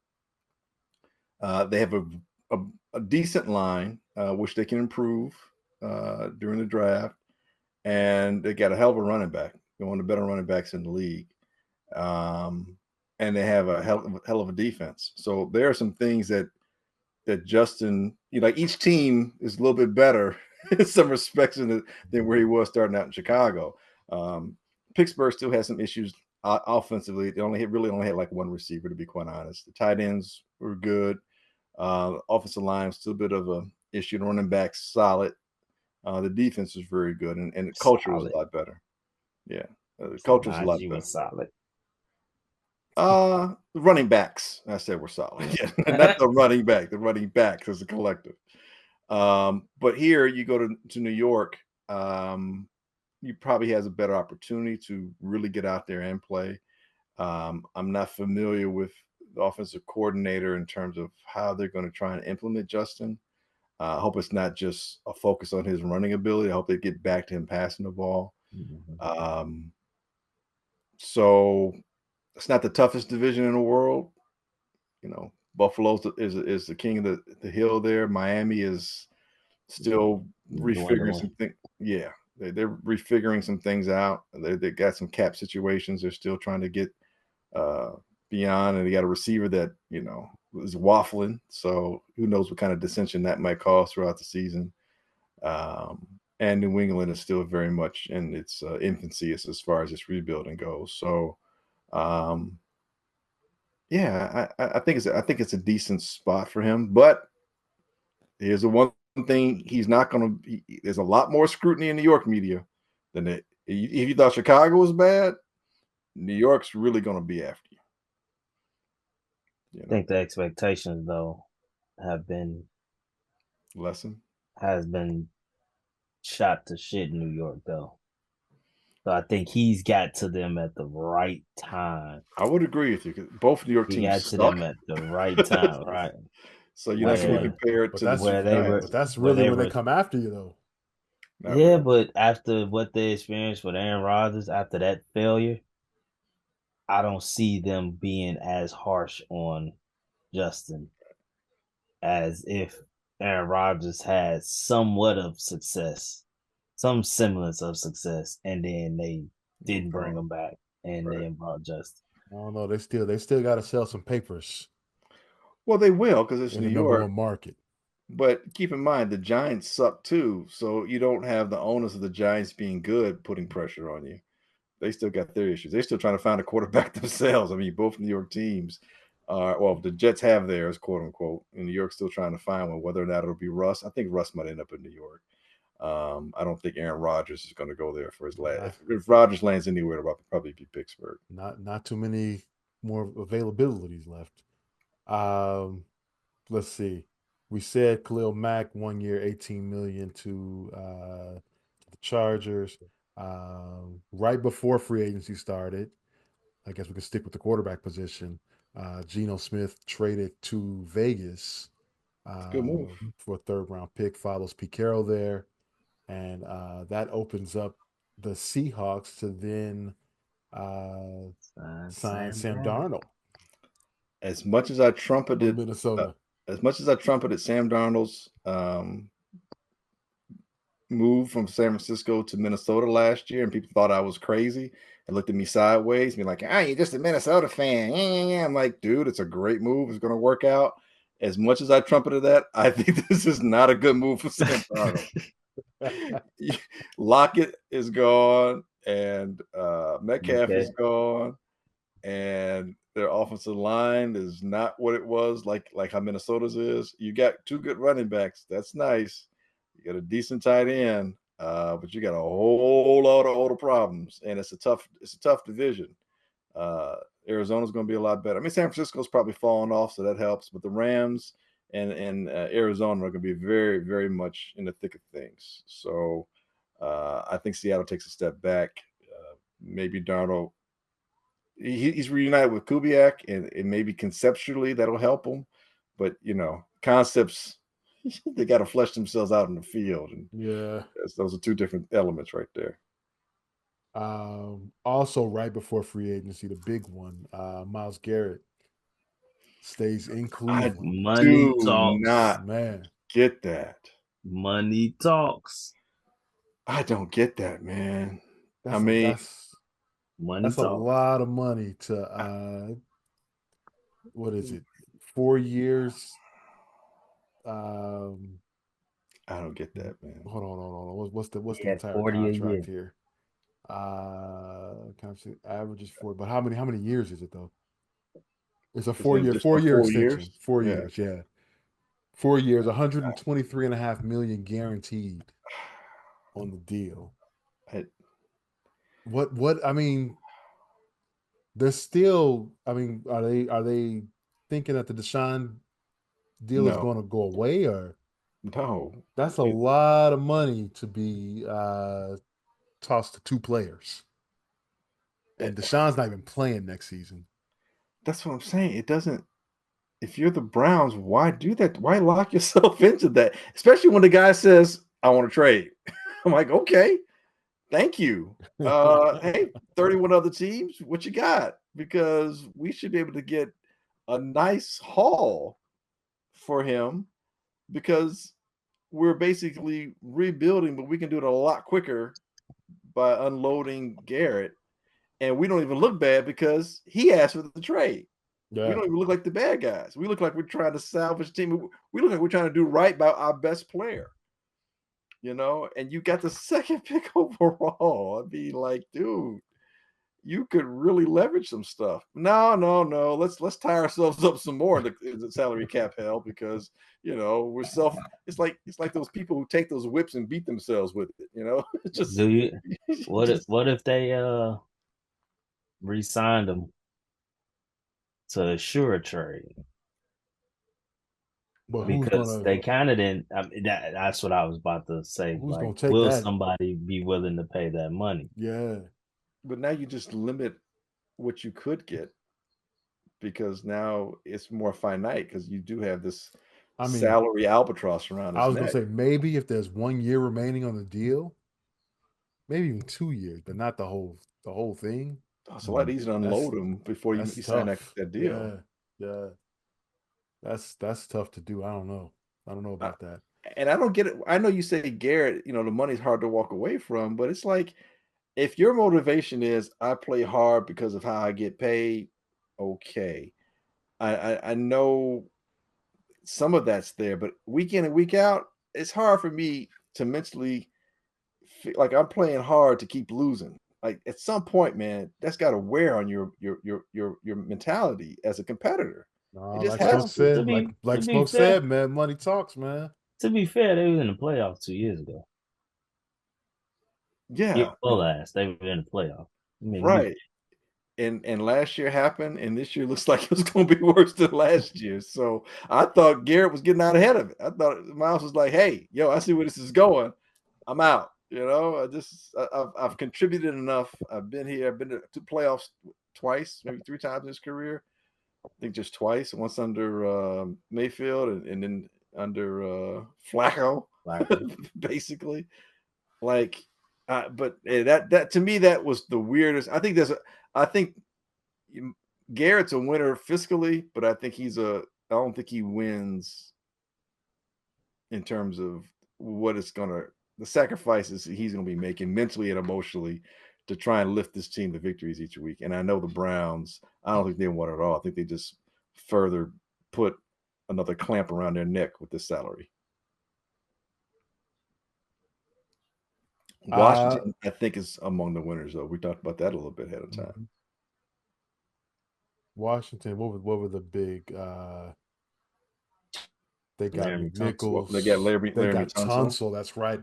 [SPEAKER 2] They have a decent line, which they can improve during the draft. And they got a hell of a running back, one of the better running backs in the league. And they have a hell of a defense. So there are some things that Justin, like each team is a little bit better in some respects than where he was starting out in Chicago. Pittsburgh still has some issues offensively. They really only had like one receiver, to be quite honest. The tight ends were good. Offensive line still a bit of a issue. The running back solid. The defense is very good, and the culture was a lot better. Yeah, the culture was a lot better.
[SPEAKER 3] Solid.
[SPEAKER 2] Running backs, I said, were solid. Yeah, not the running back. The running backs as a collective. But here you go to New York. You probably has a better opportunity to really get out there and play. I'm not familiar with the offensive coordinator in terms of how they're going to try and implement Justin. I hope it's not just a focus on his running ability. I hope they get back to him passing the ball. Mm-hmm. So it's not the toughest division in the world. Buffalo is the king of the hill there. Miami is still refiguring some things. Yeah, they're refiguring some things out. They got some cap situations they're still trying to get beyond, and they got a receiver that is waffling. So who knows what kind of dissension that might cause throughout the season. And New England is still very much in its infancy as far as its rebuilding goes. So, yeah, I think it's a decent spot for him. But here's the one thing: he's not going to. There's a lot more scrutiny in New York media than it. If you thought Chicago was bad, New York's really going to be after you.
[SPEAKER 3] I think the expectations, though, have been shot to shit in New York, though. So I think he's got to them at the right time.
[SPEAKER 2] I would agree with you because both New York teams
[SPEAKER 3] got to them at the right time, right?
[SPEAKER 2] So you're not going to compare it to
[SPEAKER 1] but that's really when they come after you, though.
[SPEAKER 3] Yeah, but after what they experienced with Aaron Rodgers, after that failure, I don't see them being as harsh on Justin as if Aaron Rodgers had somewhat of success, some semblance of success, and then they didn't bring him back, and then brought Justin.
[SPEAKER 1] I don't know. They still got to sell some papers.
[SPEAKER 2] Well, they will because it's
[SPEAKER 1] in
[SPEAKER 2] New
[SPEAKER 1] the
[SPEAKER 2] York.
[SPEAKER 1] number one market.
[SPEAKER 2] But keep in mind, the Giants suck too. So you don't have the onus of the Giants being good putting pressure on you. They still got their issues. They're still trying to find a quarterback themselves. I mean, both New York teams the Jets have theirs, quote unquote, and New York's still trying to find one, whether or not it'll be Russ. I think Russ might end up in New York. I don't think Aaron Rodgers is going to go there for his last. If Rodgers lands anywhere, it'll probably be Pittsburgh.
[SPEAKER 1] Not too many more availabilities left. Let's see. We said Khalil Mack 1 year, $18 million to the Chargers. Right before free agency started, I guess we could stick with the quarterback position. Geno Smith traded to Vegas
[SPEAKER 2] good move.
[SPEAKER 1] For a third-round pick. Follows Pete Carroll there, and that opens up the Seahawks to then sign Sam Darnold.
[SPEAKER 2] As much as I trumpeted
[SPEAKER 1] Minnesota,
[SPEAKER 2] Sam Darnold's move from San Francisco to Minnesota last year, and people thought I was crazy and looked at me sideways, being like, you're just a Minnesota fan. Yeah. I'm like, dude, it's a great move. It's going to work out. As much as I trumpeted that, I think this is not a good move for Sam Darnold. Lockett is gone, and Metcalf is gone, and their offensive line is not what it was, like how Minnesota's is. You got two good running backs. That's nice. You got a decent tight end, but you got a whole lot of older problems, and it's a tough division. Arizona's going to be a lot better. I mean, San Francisco's probably falling off, so that helps. But the Rams and Arizona are going to be very, very much in the thick of things. So I think Seattle takes a step back. Maybe Darnold. He's reunited with Kubiak, and maybe conceptually that'll help him. But concepts they got to flesh themselves out in the field, and
[SPEAKER 1] Yeah.
[SPEAKER 2] those are two different elements right there.
[SPEAKER 1] Also, right before free agency, the big one, Myles Garrett stays in
[SPEAKER 2] I
[SPEAKER 1] Cleveland.
[SPEAKER 3] Money
[SPEAKER 2] do
[SPEAKER 3] talks.
[SPEAKER 2] not
[SPEAKER 1] Man,
[SPEAKER 2] get that.
[SPEAKER 3] Money talks.
[SPEAKER 2] I don't get that, man. I
[SPEAKER 1] that's a
[SPEAKER 2] mean,
[SPEAKER 1] that's
[SPEAKER 3] Money
[SPEAKER 1] that's a
[SPEAKER 3] talks.
[SPEAKER 1] lot of money to what is it? 4 years. Um,
[SPEAKER 2] I don't get that, man.
[SPEAKER 1] hold on. What's the
[SPEAKER 3] Yeah,
[SPEAKER 1] entire
[SPEAKER 3] 40 a
[SPEAKER 1] contract
[SPEAKER 3] year.
[SPEAKER 1] here? Averages 4, but how many years is it though? It's a
[SPEAKER 2] Is it
[SPEAKER 1] four
[SPEAKER 2] an
[SPEAKER 1] year
[SPEAKER 2] additional
[SPEAKER 1] 4 year
[SPEAKER 2] 4 years?
[SPEAKER 1] extension. Four
[SPEAKER 2] Yeah.
[SPEAKER 1] years, yeah. 4 years, 123.5 million guaranteed on the deal.
[SPEAKER 2] I,
[SPEAKER 1] What I mean, there's still, I mean, are they thinking that the Deshaun deal is
[SPEAKER 2] no,
[SPEAKER 1] going to go away, or
[SPEAKER 2] no.
[SPEAKER 1] that's a
[SPEAKER 2] It,
[SPEAKER 1] lot of money to be tossed to two players. And
[SPEAKER 2] it,
[SPEAKER 1] Deshaun's not even playing next season.
[SPEAKER 2] that's what I'm saying. It doesn't. If you're the Browns, why do that? Why lock yourself into that? Especially when the guy says, "I want to trade." I'm like, okay, thank you. Hey, 31 other teams, what you got? Because we should be able to get a nice haul for him because we're basically rebuilding, but we can do it a lot quicker by unloading Garrett. And we don't even look bad because he asked for the trade. We
[SPEAKER 1] Yeah.
[SPEAKER 2] don't even look like the bad guys. We look like we're trying to salvage the team. We look like we're trying to do right by our best player, and you got the second pick overall. I mean, like, dude, you could really leverage some stuff. No, no, no. Let's tie ourselves up some more in the salary cap hell because we're self. It's like those people who take those whips and beat themselves with it. It's just
[SPEAKER 3] Do you what if
[SPEAKER 2] just
[SPEAKER 3] what if they re-signed him to assure a trade?
[SPEAKER 1] But who's
[SPEAKER 3] Because
[SPEAKER 1] gonna
[SPEAKER 3] they kind of didn't. I mean, that's what I was about to say.
[SPEAKER 1] who's
[SPEAKER 3] Like,
[SPEAKER 1] gonna take
[SPEAKER 3] will
[SPEAKER 1] that?
[SPEAKER 3] somebody be willing to pay that money?
[SPEAKER 1] Yeah.
[SPEAKER 2] but now you just limit what you could get because now it's more finite because you do have this
[SPEAKER 1] I mean,
[SPEAKER 2] salary albatross around
[SPEAKER 1] I
[SPEAKER 2] his
[SPEAKER 1] was gonna
[SPEAKER 2] neck.
[SPEAKER 1] say maybe if there's 1 year remaining on the deal, maybe even 2 years, but not the whole thing.
[SPEAKER 2] Oh, it's a lot easier to
[SPEAKER 1] That's
[SPEAKER 2] unload him before
[SPEAKER 1] that's
[SPEAKER 2] you sign that,
[SPEAKER 1] tough.
[SPEAKER 2] that deal.
[SPEAKER 1] Yeah. Yeah. That's tough to do. I don't know. I don't know
[SPEAKER 2] Uh,
[SPEAKER 1] about that.
[SPEAKER 2] and I don't get it. I know you say Garrett, the money's hard to walk away from, but it's like if your motivation is I play hard because of how I get paid, okay. I know some of that's there, but week in and week out, it's hard for me to mentally feel like I'm playing hard to keep losing. Like at some point, man, that's got to wear on your mentality as a competitor. It
[SPEAKER 1] No,
[SPEAKER 2] just
[SPEAKER 1] like Smoke
[SPEAKER 3] Well,
[SPEAKER 2] has to.
[SPEAKER 3] to
[SPEAKER 1] said, like
[SPEAKER 3] be to
[SPEAKER 1] like
[SPEAKER 3] be
[SPEAKER 1] Smoke
[SPEAKER 3] fair,
[SPEAKER 1] said, man, money talks, man.
[SPEAKER 3] to be fair, they was in the playoffs 2 years ago. Yeah,
[SPEAKER 2] Yeah,
[SPEAKER 3] well, last they were in the playoffs. I mean, to be
[SPEAKER 2] right. And last year happened, and this year looks like it's going to be worse than last year. So I thought Garrett was getting out ahead of it. I thought Miles was like, "Hey, yo, I see where this is going. I'm out." I've contributed enough. I've been here. I've been to playoffs twice, maybe three times in his career. I think just twice. Once under Mayfield, and then under Flacco,
[SPEAKER 3] Flacco.
[SPEAKER 2] basically. Like, but that to me that was the weirdest. I think Garrett's a winner fiscally, but I don't think he wins in terms of what it's gonna the sacrifices he's gonna be making mentally and emotionally to try and lift this team to victories each week. And I know the Browns, I don't think they won at all. I think they just further put another clamp around their neck with this salary.
[SPEAKER 1] Uh
[SPEAKER 2] Washington, I think, is among the winners, though. We talked about that a little bit ahead of time.
[SPEAKER 1] mhm. Washington, what were the big they got
[SPEAKER 3] Laramie Tunsil.
[SPEAKER 2] Well, they got
[SPEAKER 1] McNichols, they
[SPEAKER 2] Laramie
[SPEAKER 1] got
[SPEAKER 2] Tunsil.
[SPEAKER 1] Tunsil, that's right.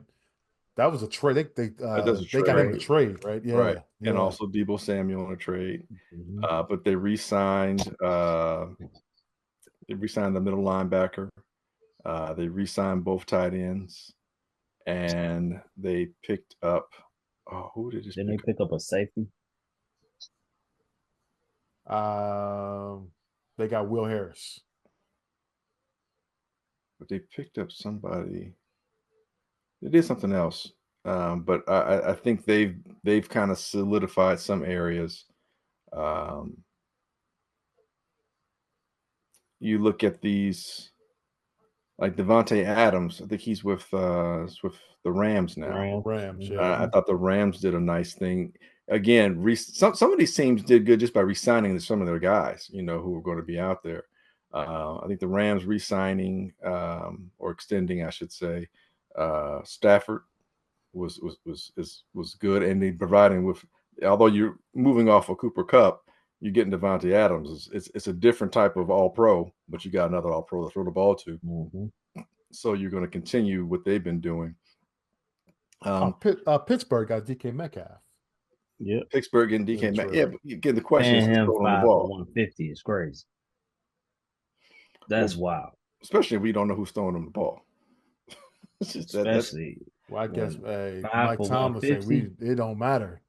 [SPEAKER 1] That was a trade.
[SPEAKER 2] That doesn't
[SPEAKER 1] They got him in a
[SPEAKER 2] trade,
[SPEAKER 1] trade, right?
[SPEAKER 2] right?
[SPEAKER 1] Yeah,
[SPEAKER 2] And
[SPEAKER 1] yeah.
[SPEAKER 2] also Debo Samuel in a trade,
[SPEAKER 3] Mm-hmm.
[SPEAKER 2] but they re-signed the middle linebacker. They re-signed both tight ends, and they picked up. Oh, who did they just
[SPEAKER 3] Didn't they
[SPEAKER 2] pick up?
[SPEAKER 3] pick up a safety?
[SPEAKER 1] They got Will Harris.
[SPEAKER 2] but they picked up somebody. They did something else, but I think they've kind of solidified some areas. Um, you look at these like Devontae Adams. I think he's with the Rams now.
[SPEAKER 1] Rams,
[SPEAKER 3] Mhm.
[SPEAKER 1] yeah.
[SPEAKER 2] I thought the Rams did a nice thing. Again, some of these teams did good just by re-signing some of their guys, who were going to be out there. I think the Rams re-signing or extending, I should say, Stafford was good, and they providing with. Although you're moving off of Cooper Kupp, you're getting Devontae Adams. It's a different type of All Pro, but you got another All Pro to throw the ball to.
[SPEAKER 3] Mm-hmm.
[SPEAKER 2] So you're going to continue what they've been doing.
[SPEAKER 1] Pittsburgh got DK Metcalf.
[SPEAKER 3] Yep.
[SPEAKER 2] Pittsburgh and DK Metcalf. Yeah, but again, the question is
[SPEAKER 3] Paying
[SPEAKER 2] who's
[SPEAKER 3] him
[SPEAKER 2] throwing the
[SPEAKER 3] 5
[SPEAKER 2] ball.
[SPEAKER 3] for 150 is crazy. That's wild.
[SPEAKER 2] Especially if we don't know who's throwing them the ball. It's just
[SPEAKER 3] Especially.
[SPEAKER 1] Well, I guess
[SPEAKER 3] when 5
[SPEAKER 1] Mike
[SPEAKER 3] for
[SPEAKER 1] Tomlin saying
[SPEAKER 3] 150.
[SPEAKER 1] it don't matter.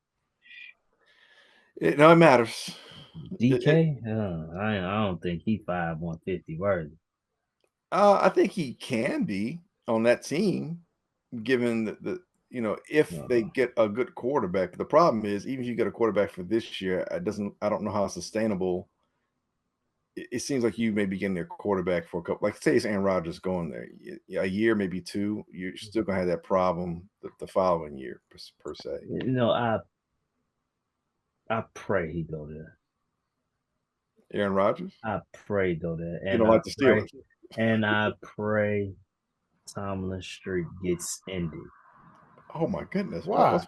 [SPEAKER 2] it matters.
[SPEAKER 3] DK, I don't think he 5 150 worthy.
[SPEAKER 2] I think he can be on that team, given the if they get a good quarterback. The problem is, even if you get a quarterback for this year, I don't know how sustainable. It seems like you may be getting a quarterback for a couple, like say it's Aaron Rodgers going there a year, maybe two. You're still gonna have that problem the following year per se.
[SPEAKER 3] I pray he go there.
[SPEAKER 2] Aaron Rodgers.
[SPEAKER 3] I pray go there,
[SPEAKER 2] You don't like the Steelers,
[SPEAKER 3] and I pray Tomlin streak gets ended.
[SPEAKER 2] Oh my goodness!
[SPEAKER 1] Why?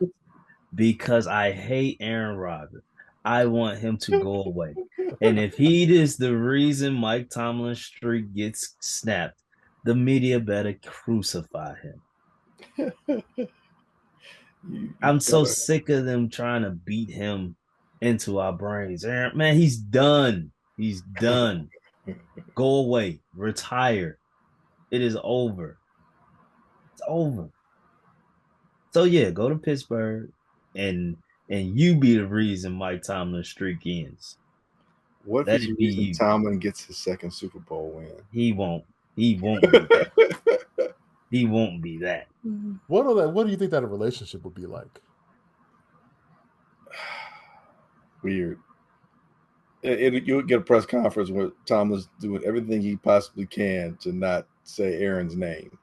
[SPEAKER 3] Because I hate Aaron Rodgers. I want him to go away. And if he is the reason Mike Tomlin's streak gets snapped, the media better crucify him. I'm so sick of them trying to beat him into our brains. Aaron, man, he's done. He's done. Go away. Retire. It is over. It's over. So yeah, go to Pittsburgh and you be the reason Mike Tomlin's streak ends.
[SPEAKER 2] What if it's the reason Tomlin gets his second Super Bowl win?
[SPEAKER 3] He won't. He won't be that. He won't be that.
[SPEAKER 1] What do you think that a relationship would be like?
[SPEAKER 2] Weird. You'll get a press conference where Tomlin's doing everything he possibly can to not say Aaron's name.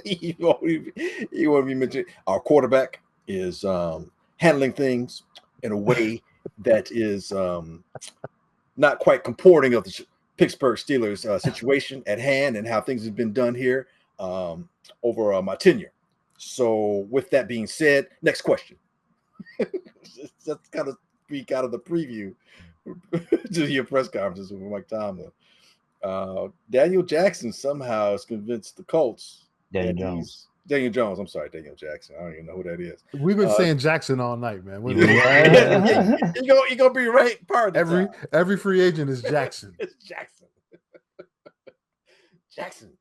[SPEAKER 2] He won't be mentioned. Our quarterback is handling things in a way that is not quite comporting of the Pittsburgh Steelers situation at hand and how things have been done here over my tenure. So, with that being said, next question. That's kind of speak out of the preview to your press conferences with Mike Tomlin. Daniel Jackson somehow has convinced the Colts.
[SPEAKER 3] Daniel Jones.
[SPEAKER 2] Daniel Jones. I'm sorry, Daniel Jackson. I don't even know who that is.
[SPEAKER 1] We've been saying Jackson all night, man.
[SPEAKER 2] You're gonna be right part of the time.
[SPEAKER 1] Every free agent is Jackson.
[SPEAKER 2] It's Jackson. Jackson.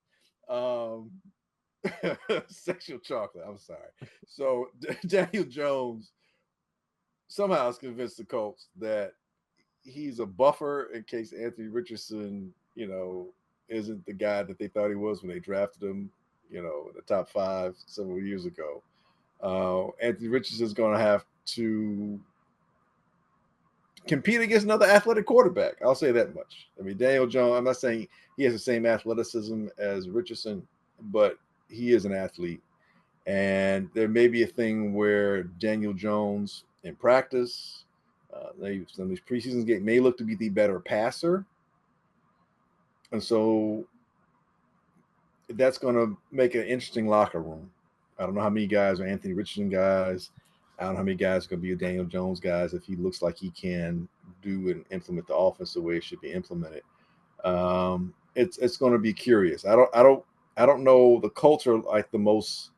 [SPEAKER 2] Sexual chocolate. I'm sorry. So Daniel Jones somehow has convinced the Colts that he's a buffer in case Anthony Richardson, isn't the guy that they thought he was when they drafted him, in the top 5 several years ago. Anthony Richardson is going to have to compete against another athletic quarterback. I'll say that much. I mean, Daniel Jones, I'm not saying he has the same athleticism as Richardson, but he is an athlete. And there may be a thing where Daniel Jones in practice, some of these preseason games may look to be the better passer. And so that's going to make an interesting locker room. I don't know how many guys are Anthony Richardson guys. I don't know how many guys are going to be Daniel Jones guys if he looks like he can do and implement the offense the way it should be implemented. It's going to be curious. I don't know the culture like the most.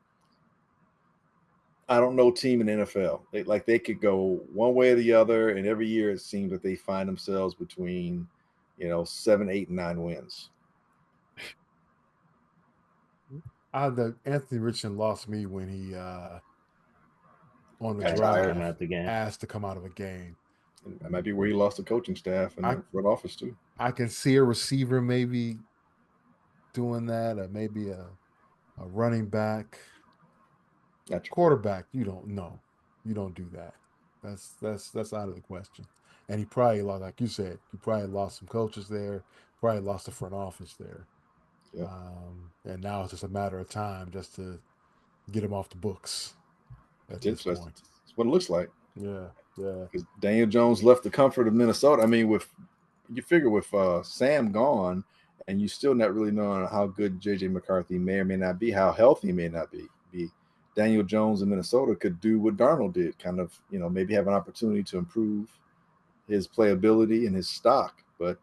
[SPEAKER 2] I don't know team in the NFL. They could go one way or the other, and every year it seems that they find themselves between 7, 8, and 9 wins.
[SPEAKER 1] Anthony Richardson lost me when he on the
[SPEAKER 3] drive
[SPEAKER 1] asked to come out of a game.
[SPEAKER 2] That might be where he lost the coaching staff and the front office too.
[SPEAKER 1] I can see a receiver maybe doing that, or maybe a running back.
[SPEAKER 2] Gotcha.
[SPEAKER 1] Quarterback, you don't know. You don't do that. That's out of the question. And he probably lost, like you said, he probably lost some coaches there, probably lost the front office there.
[SPEAKER 2] Yeah.
[SPEAKER 1] And now it's just a matter of time just to get him off the books at this
[SPEAKER 2] That's
[SPEAKER 1] point.
[SPEAKER 2] what it looks like.
[SPEAKER 1] Yeah, yeah.
[SPEAKER 2] Because Daniel Jones left the comfort of Minnesota. I mean, you figure with Sam gone, and you still not really knowing how good JJ McCarthy may or may not be, how healthy he may not be. Daniel Jones in Minnesota could do what Darnold did, kind of, maybe have an opportunity to improve his playability and his stock. But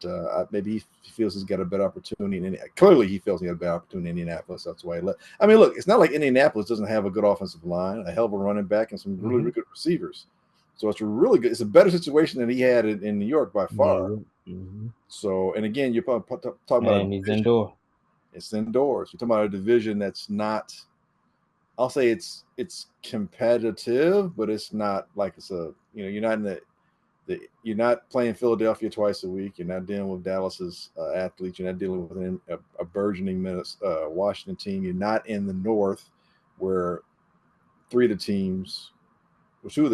[SPEAKER 2] maybe he feels he's got a better opportunity. Clearly, he feels he got a better opportunity in Indianapolis. That's why he left. I mean, look, it's not like Indianapolis doesn't have a good offensive line, a hell of a running back, and some really, really good receivers. So it's really good. It's a better situation than he had in New York by far. So, and again, you're talking about
[SPEAKER 3] and he's indoor.
[SPEAKER 2] It's indoors. You're talking about a division that's not. I'll say it's competitive, but it's not like it's you're not in you're not playing Philadelphia twice a week. You're not dealing with Dallas's athletes. You're not dealing with a burgeoning Washington team. You're not in the North, where two of the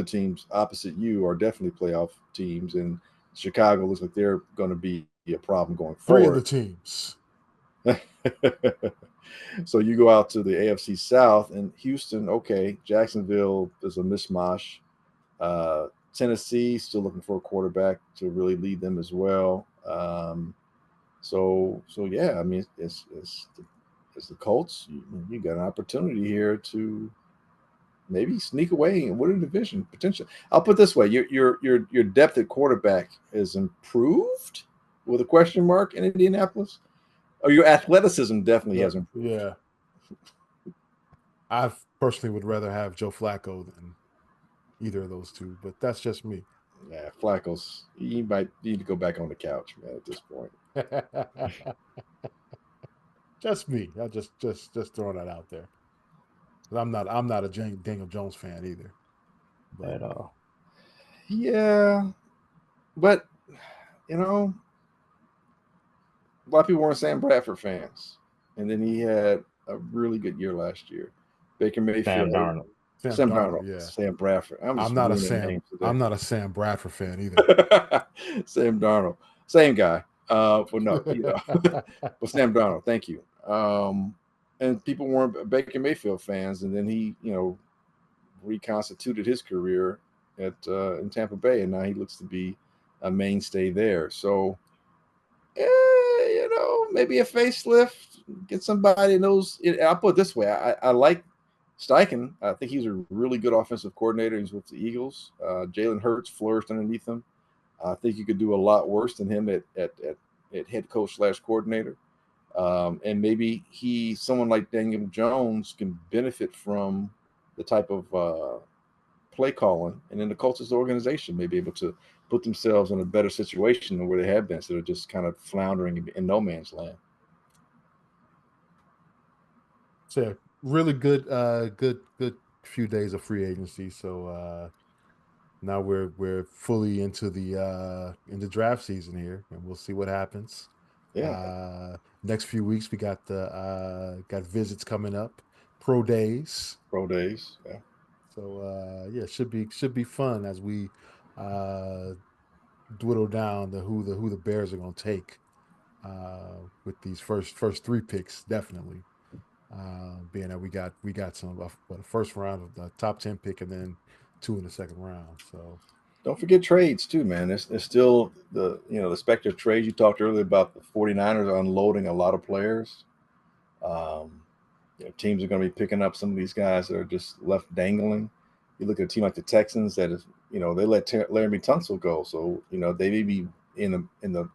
[SPEAKER 2] teams opposite you are definitely playoff teams, and Chicago looks like they're going to be a problem going forward.
[SPEAKER 1] 3 of the teams.
[SPEAKER 2] So you go out to the AFC South, and Houston, okay, Jacksonville is a mishmash. Tennessee still looking for a quarterback to really lead them as well. So yeah, I mean, it's the Colts. You got an opportunity here to maybe sneak away and win a division potentially. I'll put it this way: your depth at quarterback is improved with a question mark in Indianapolis. Or your athleticism definitely has improved.
[SPEAKER 1] Yeah. I personally would rather have Joe Flacco than either of those two, but that's just me.
[SPEAKER 2] Yeah, Flacco's. He might need to go back on the couch, man. At this point,
[SPEAKER 1] just me. I just throwing that out there. I'm not a Daniel Jones fan either.
[SPEAKER 3] But, at all.
[SPEAKER 2] Yeah, but a lot of people weren't Sam Bradford fans, and then he had a really good year last year. Baker Mayfield,
[SPEAKER 3] Sam Darnold.
[SPEAKER 2] Sam Darnold,
[SPEAKER 1] yeah.
[SPEAKER 2] Sam Bradford.
[SPEAKER 1] I'm not a Sam Bradford fan either.
[SPEAKER 2] Sam Darnold, same guy. But no, but Sam Darnold. Thank you. And people weren't Baker Mayfield fans, and then he, reconstituted his career in Tampa Bay, and now he looks to be a mainstay there. So, maybe a facelift, get somebody knows. I'll put it this way: I like Steichen. I think he's a really good offensive coordinator. He's with the Eagles. Jalen Hurts flourished underneath him. I think you could do a lot worse than him at head coach / coordinator. And maybe someone like Daniel Jones can benefit from the type of play calling, and then the Colts organization may be able to put themselves in a better situation than where they have been, instead of just kind of floundering in no man's land.
[SPEAKER 1] So really good few days of free agency. So now we're fully into the draft season here, and we'll see what happens.
[SPEAKER 2] Yeah.
[SPEAKER 1] Next few weeks we got got visits coming up, pro days.
[SPEAKER 2] Yeah.
[SPEAKER 1] So yeah, should be fun as we dwindle down to who the Bears are going to take with these first 3 picks, definitely. Being that we got some the first round of the top 10 pick, and then 2 in the second round. So
[SPEAKER 2] don't forget trades too, man. There's still the specter of trades. You talked earlier about the 49ers unloading a lot of players. Teams are going to be picking up some of these guys that are just left dangling. You look at a team like the Texans that is, they let Laramie Tunsil go, so they may be in the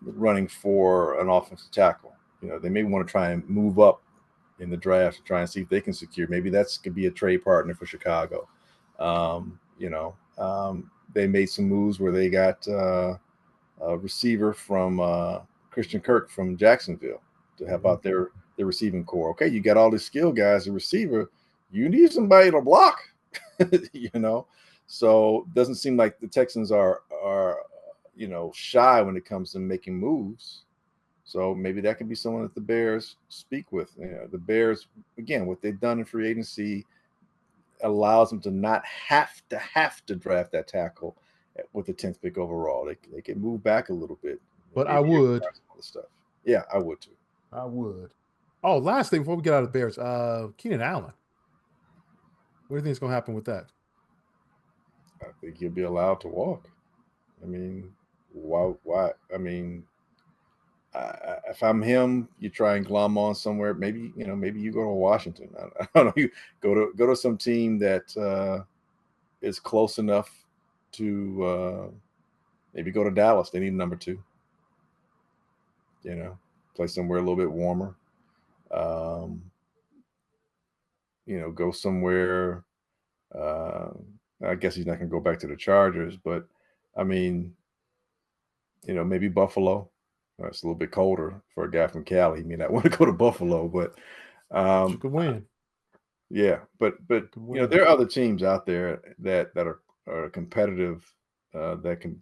[SPEAKER 2] running for an offensive tackle. They may want to try and move up in the draft to try and see if they can secure. Maybe that's could be a trade partner for Chicago. They made some moves where they got a receiver from Christian Kirk from Jacksonville to help out their receiving core. Okay, you got all these skill guys, a receiver. You need somebody to block, So it doesn't seem like the Texans are shy when it comes to making moves. So maybe that could be someone that the Bears speak with. You know, the Bears, again, what they've done in free agency allows them to not have to draft that tackle with the 10th pick overall. They can move back a little bit.
[SPEAKER 1] But I
[SPEAKER 2] Maybe
[SPEAKER 1] would.
[SPEAKER 2] some other stuff. Yeah, I would too.
[SPEAKER 1] I would. Oh, last thing before we get out of the Bears, Keenan Allen. What do you think is going to happen with that?
[SPEAKER 2] I think he'll be allowed to walk. I mean, why? Why? I mean, if I'm him, you try and glom on somewhere. Maybe maybe you go to Washington. I don't know. You go to some team that is close enough to maybe go to Dallas. They need number two. You know, play somewhere a little bit warmer. Um, go somewhere. Uh, I guess he's not going to go back to the Chargers, but I mean, maybe Buffalo. It's a little bit colder for a guy from Cali. He may not want to go to Buffalo, but
[SPEAKER 1] You could win.
[SPEAKER 2] yeah, but there are other teams out there that are competitive that can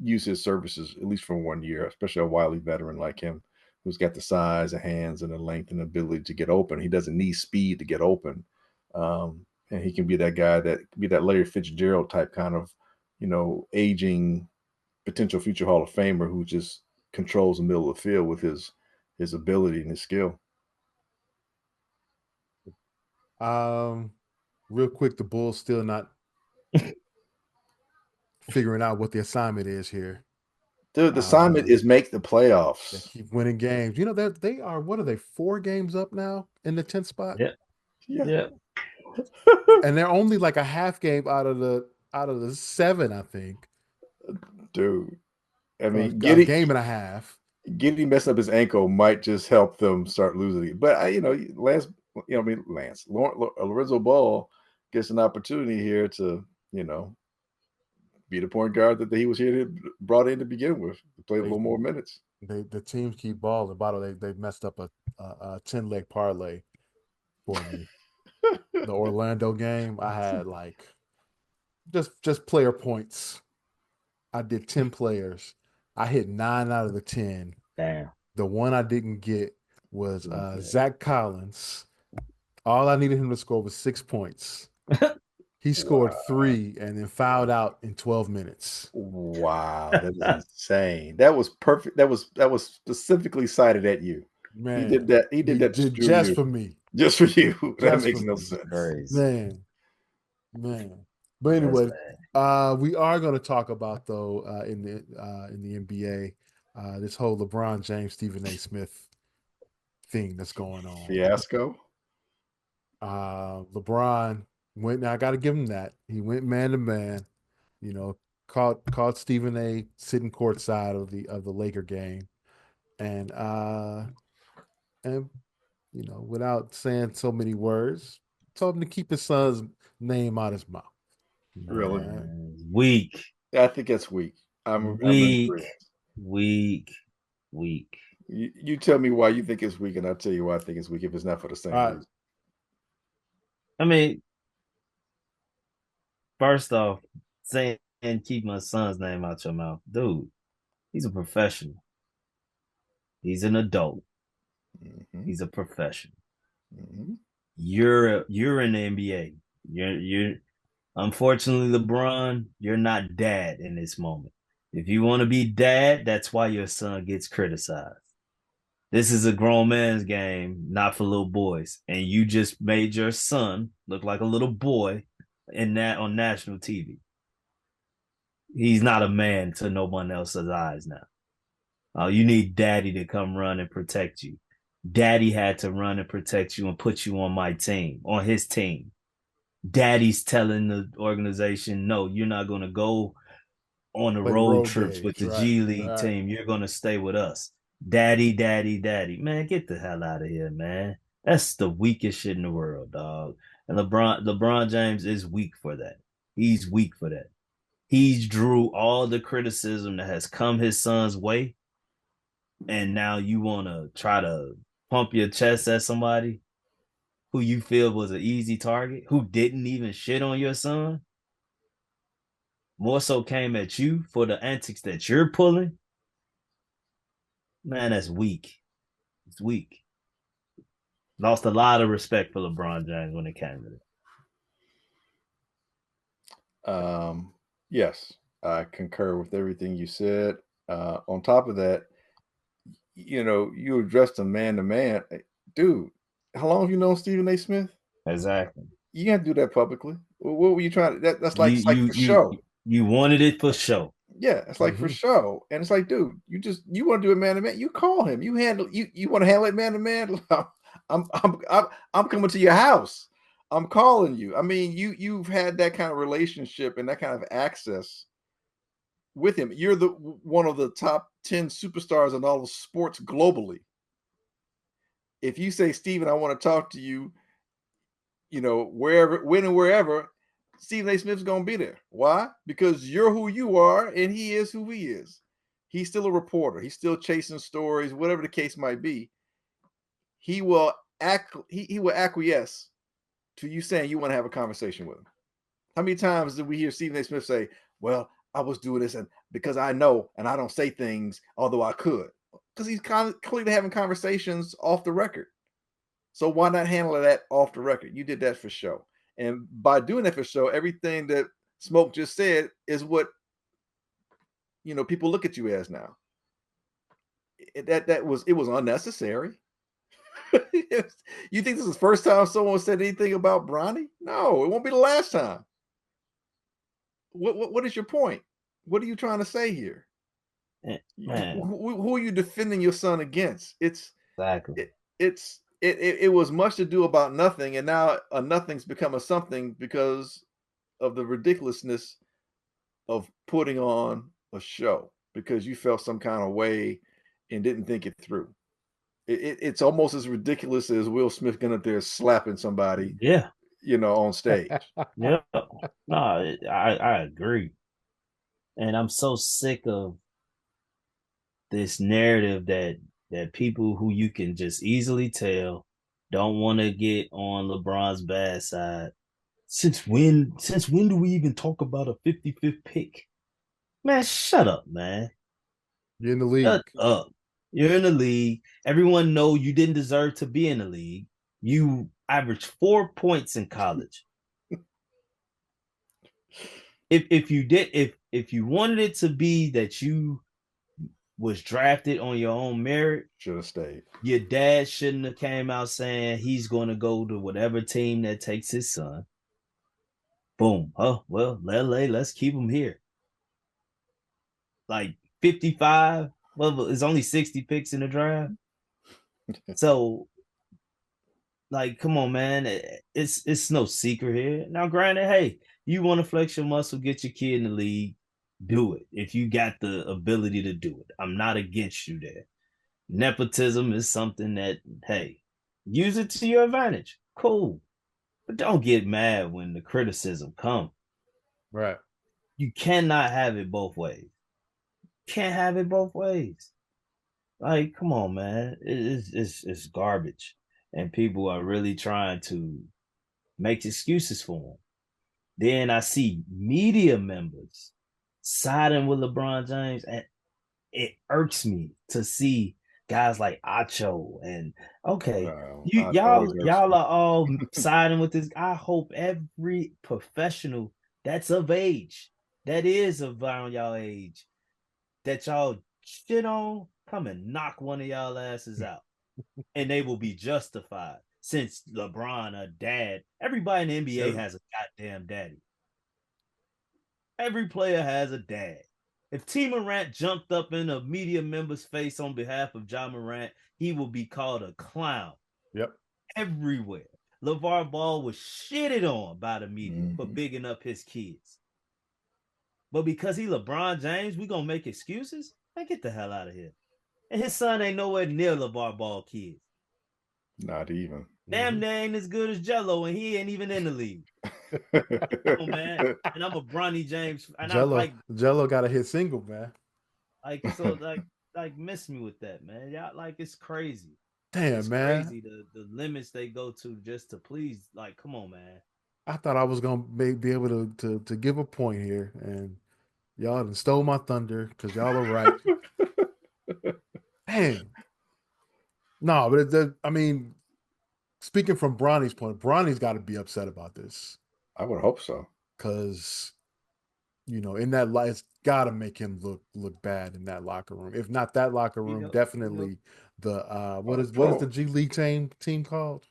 [SPEAKER 2] use his services at least for 1 year, especially a wily veteran like him who's got the size, the hands, and the length and ability to get open. He doesn't need speed to get open, and he can be that guy that be that Larry Fitzgerald type kind of aging potential future Hall of Famer who just controls the middle of the field with his ability and his skill.
[SPEAKER 1] Real quick, the Bulls still not figuring out what the assignment is here.
[SPEAKER 2] Dude, the assignment is make the playoffs.
[SPEAKER 1] They keep winning games. You know, they are, what are they, 4 games up now in the 10th spot?
[SPEAKER 3] Yeah.
[SPEAKER 1] And they're only like a half game out of the 7, I think.
[SPEAKER 2] Dude, I mean,
[SPEAKER 1] a game and a half.
[SPEAKER 2] Giddey messing up his ankle might just help them start losing it. But Lance, Lorenzo Ball gets an opportunity here to, be the point guard that he was brought in to begin with, to play a little more minutes.
[SPEAKER 1] The teams keep balling. By the way, they messed up a 10-leg parlay for me. The Orlando game, I had like just player points. I did 10 players. I hit 9 out of the 10.
[SPEAKER 3] Damn.
[SPEAKER 1] The one I didn't get was Zach Collins. All I needed him to score was 6 points. He scored 3 and then fouled out in 12 minutes.
[SPEAKER 2] Wow, that is insane. That was perfect. That was specifically cited at you.
[SPEAKER 1] Man,
[SPEAKER 2] he did that. He did that
[SPEAKER 1] just for me.
[SPEAKER 2] Just for you. That
[SPEAKER 1] Just
[SPEAKER 2] makes no sense.
[SPEAKER 3] Crazy.
[SPEAKER 1] Man. But anyway, we are going to talk about though in the NBA this whole LeBron James, Stephen A. Smith thing that's going on.
[SPEAKER 2] Fiasco.
[SPEAKER 1] LeBron went. Now I got to give him that. He went man to man. Caught Stephen A. sitting courtside of the Laker game, and without saying so many words, told him to keep his son's name out his mouth.
[SPEAKER 2] Really?
[SPEAKER 3] Weak.
[SPEAKER 2] I think that's weak. I'm
[SPEAKER 3] weak.
[SPEAKER 2] You tell me why you think it's weak, and I'll tell you why I think it's weak if it's not for the same reason.
[SPEAKER 3] I mean, first off, saying keep my son's name out your mouth. Dude, he's a professional. He's an adult. Mm-hmm. He's a professional. Mm-hmm. You're in the NBA. You're unfortunately, LeBron, you're not dad in this moment. If you want to be dad, that's why your son gets criticized. This is a grown man's game, not for little boys. And you just made your son look like a little boy on national TV. He's not a man to no one else's eyes now. You need daddy to come run and protect you. Daddy had to run and protect you and put you on my team, on his team. Daddy's telling the organization, no, you're not going to go on the road trips with the G League team. You're going to stay with us. Daddy. Man, get the hell out of here, man. That's the weakest shit in the world, dog. And LeBron James is weak for that. He's weak for that. He's drew all the criticism that has come his son's way. And now you want to try to pump your chest at somebody who you feel was an easy target, who didn't even shit on your son, more so came at you for the antics that you're pulling. Man, that's weak. It's weak. Lost a lot of respect for LeBron James when it came to it.
[SPEAKER 2] Yes, I concur with everything you said. On top of that, you addressed a man to man. Dude, how long have you known Stephen A. Smith?
[SPEAKER 3] Exactly.
[SPEAKER 2] You can't do that publicly. What were you trying to? That's like
[SPEAKER 3] You
[SPEAKER 2] it's like
[SPEAKER 3] you
[SPEAKER 2] for
[SPEAKER 3] you
[SPEAKER 2] show.
[SPEAKER 3] you wanted it for show.
[SPEAKER 2] Yeah, it's like for show, and it's like, dude, you want to do it man to man. You call him. You handle you want to handle it man to man. I'm coming to your house. I'm calling you. I mean, you've had that kind of relationship and that kind of access with him. You're the one of the top 10 superstars in all of sports globally. If you say, Steven, I want to talk to you, wherever, when and wherever, Stephen A. Smith's gonna be there. Why? Because you're who you are and he is who he is. He's still a reporter, he's still chasing stories, whatever the case might be. He will he will acquiesce to you saying you want to have a conversation with him. How many times did we hear Stephen A. Smith say, well, I was doing this and because I know and I don't say things, although I could? Because he's clearly having conversations off the record. So why not handle that off the record? You did that for show. And by doing that for show, everything that Smoke just said is what people look at you as now. It was unnecessary. You think this is the first time someone said anything about Bronny? No, it won't be the last time. What is your point? What are you trying to say here?
[SPEAKER 3] Man,
[SPEAKER 2] who are you defending your son against?
[SPEAKER 3] exactly.
[SPEAKER 2] It was much to do about nothing, and now a nothing's become a something because of the ridiculousness of putting on a show because you felt some kind of way and didn't think it through. It's almost as ridiculous as Will Smith getting up there slapping somebody,
[SPEAKER 3] Yeah.
[SPEAKER 2] On stage.
[SPEAKER 3] Yeah. No, I agree. And I'm so sick of this narrative that people who you can just easily tell don't want to get on LeBron's bad side. Since when do we even talk about a 55th pick? Man, shut up, man.
[SPEAKER 1] You're in the league.
[SPEAKER 3] Shut up. You're in the league. Everyone know you didn't deserve to be in the league. You averaged 4 points in college. If you wanted it to be that you was drafted on your own merit,
[SPEAKER 2] should have stayed.
[SPEAKER 3] Your dad shouldn't have came out saying he's going to go to whatever team that takes his son. Boom. Oh, well, LA, let's keep him here. Like 55. Well, it's only 60 picks in the draft. So, like, come on, man. It's no secret here. Now, granted, hey, you want to flex your muscle, get your kid in the league, do it. If you got the ability to do it. I'm not against you there. Nepotism is something that, hey, use it to your advantage. Cool. But don't get mad when the criticism comes.
[SPEAKER 1] Right.
[SPEAKER 3] You cannot have it both ways. Can't have it both ways. Like, come on, man. It's garbage. And people are really trying to make excuses for him. Then I see media members siding with LeBron James, and it irks me to see guys like Acho and okay, y'all are all siding with this. I hope every professional that's of age, that is around y'all age, that y'all shit on, come and knock one of y'all asses out, and they will be justified. Since LeBron, a dad, everybody in the NBA has a goddamn daddy. Every player has a dad. If T. Morant jumped up in a media member's face on behalf of Ja Morant, he will be called a clown.
[SPEAKER 1] Yep.
[SPEAKER 3] Everywhere. LeVar Ball was shitted on by the media for bigging up his kids. But because he LeBron James, we gonna make excuses? Man, get the hell out of here. And his son ain't nowhere near LeVar Ball kids.
[SPEAKER 2] Not even.
[SPEAKER 3] Damn, they ain't as good as Jello, and he ain't even in the league. Come on, man. And I'm a Bronny James, and
[SPEAKER 1] Jello got a hit single, man.
[SPEAKER 3] Like miss me with that, man. Y'all, like, it's crazy.
[SPEAKER 1] Damn,
[SPEAKER 3] it's
[SPEAKER 1] man.
[SPEAKER 3] Crazy the limits they go to just to please. Like, come on, man.
[SPEAKER 1] I thought I was gonna be able to give a point here, and y'all done stole my thunder because y'all are right. Dang. No, but I mean, speaking from Bronny's point, Bronny's got to be upset about this
[SPEAKER 2] I would hope so.
[SPEAKER 1] because in that it's got to make him look bad in that locker room. If not that locker room, definitely the what is the G League team called?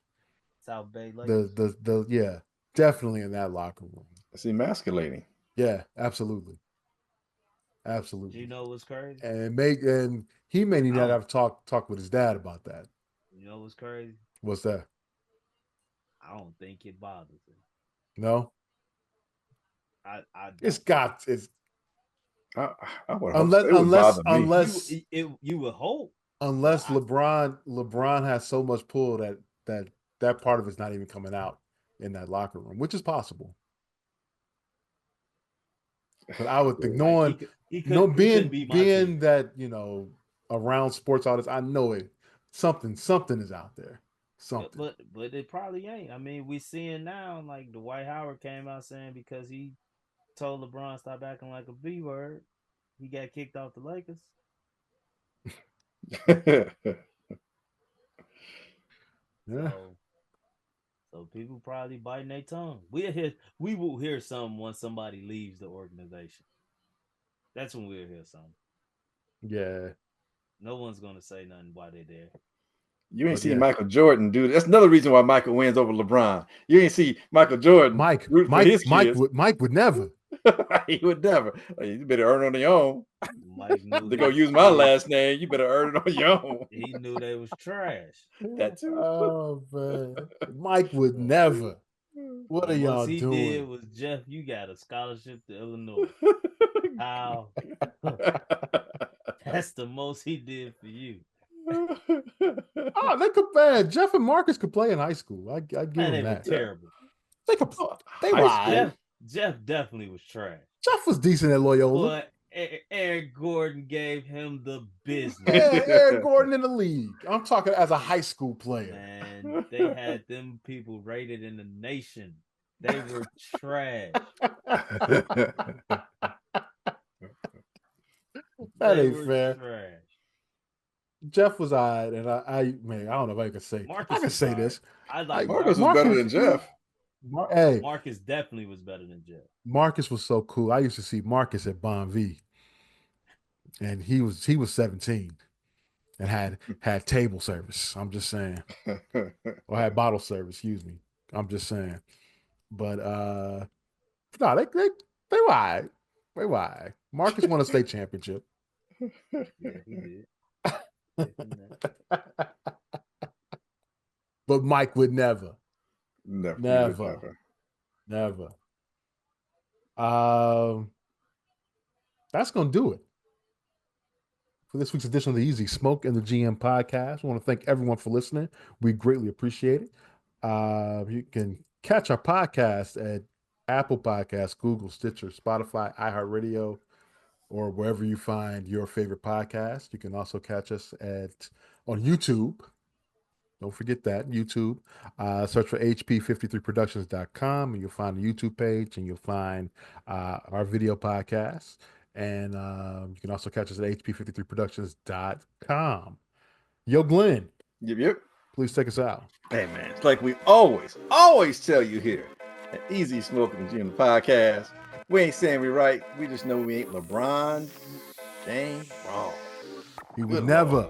[SPEAKER 3] South Bay Lakers.
[SPEAKER 1] Yeah, definitely in that locker room.
[SPEAKER 2] It's emasculating.
[SPEAKER 1] Yeah, absolutely.
[SPEAKER 3] You know what's crazy?
[SPEAKER 1] And he may need to have talk with his dad about that.
[SPEAKER 3] You know what's crazy?
[SPEAKER 1] What's that?
[SPEAKER 3] I don't think it bothers him.
[SPEAKER 1] No.
[SPEAKER 3] I
[SPEAKER 1] it's
[SPEAKER 2] I would hope so. It would bother me.
[SPEAKER 1] Unless
[SPEAKER 3] you would hope.
[SPEAKER 1] Unless LeBron has so much pull that part of it's not even coming out in that locker room, which is possible. But I would think being that around sports artists, I know it. Something is out there. Something.
[SPEAKER 3] But it probably ain't. I mean, we seeing now, like Dwight Howard came out saying because he told LeBron stop acting like a B word, he got kicked off the Lakers.
[SPEAKER 1] Yeah.
[SPEAKER 3] So people probably biting their tongue. We will hear something once somebody leaves the organization. That's when we'll hear something.
[SPEAKER 1] Yeah.
[SPEAKER 3] No one's gonna say nothing while they're there.
[SPEAKER 2] You ain't see Michael Jordan, dude. That's another reason why Michael wins over LeBron. You ain't see Michael Jordan.
[SPEAKER 1] Mike would never.
[SPEAKER 2] He would never. You better earn on your own.
[SPEAKER 3] Mike knew
[SPEAKER 2] they're gonna use my last name. You better earn it on your own.
[SPEAKER 3] He knew they was trash.
[SPEAKER 2] That too.
[SPEAKER 1] Oh man, Mike would never. What are y'all doing?
[SPEAKER 3] What he did was, Jeff, you got a scholarship to Illinois. How? That's the most he did for you.
[SPEAKER 1] Oh, they could. Man, Jeff and Marcus could play in high school. I give them that.
[SPEAKER 3] Terrible.
[SPEAKER 1] They could. They were.
[SPEAKER 3] Jeff definitely was trash.
[SPEAKER 1] Jeff was decent at Loyola.
[SPEAKER 3] But Eric Gordon gave him the business.
[SPEAKER 1] Yeah, Eric Gordon in the league. I'm talking as a high school player.
[SPEAKER 3] Man, they had them people rated in the nation. They were trash.
[SPEAKER 1] That ain't fair. Trash. Jeff was all right, and I don't know if I can say. I can say this.
[SPEAKER 2] Marcus was better than Jeff.
[SPEAKER 3] Marcus definitely was better than Jeff.
[SPEAKER 1] Marcus was so cool. I used to see Marcus at Bon V, and he was 17 and had table service. I'm just saying, or had bottle service. Excuse me. I'm just saying, but no, they were all right. They were all right. Marcus won a state championship.
[SPEAKER 3] Yeah, he did.
[SPEAKER 1] But Mike would never.
[SPEAKER 2] Never.
[SPEAKER 1] That's gonna do it for this week's edition of the Easy Smoke and the GM podcast. I want to thank everyone for listening. We greatly appreciate it. You can catch our podcast at Apple Podcasts, Google, Stitcher, Spotify, iHeartRadio, or wherever you find your favorite podcast. You can also catch us on YouTube. Don't forget that, YouTube. Search for hp53productions.com, and you'll find the YouTube page, and you'll find our video podcast. And you can also catch us at hp53productions.com. Yo, Glenn.
[SPEAKER 2] Yep.
[SPEAKER 1] Please take us out.
[SPEAKER 2] Hey, man. It's like we always tell you here at Easy Smoking the GM podcast. We ain't saying we right. We just know we ain't LeBron James wrong.
[SPEAKER 1] He would never.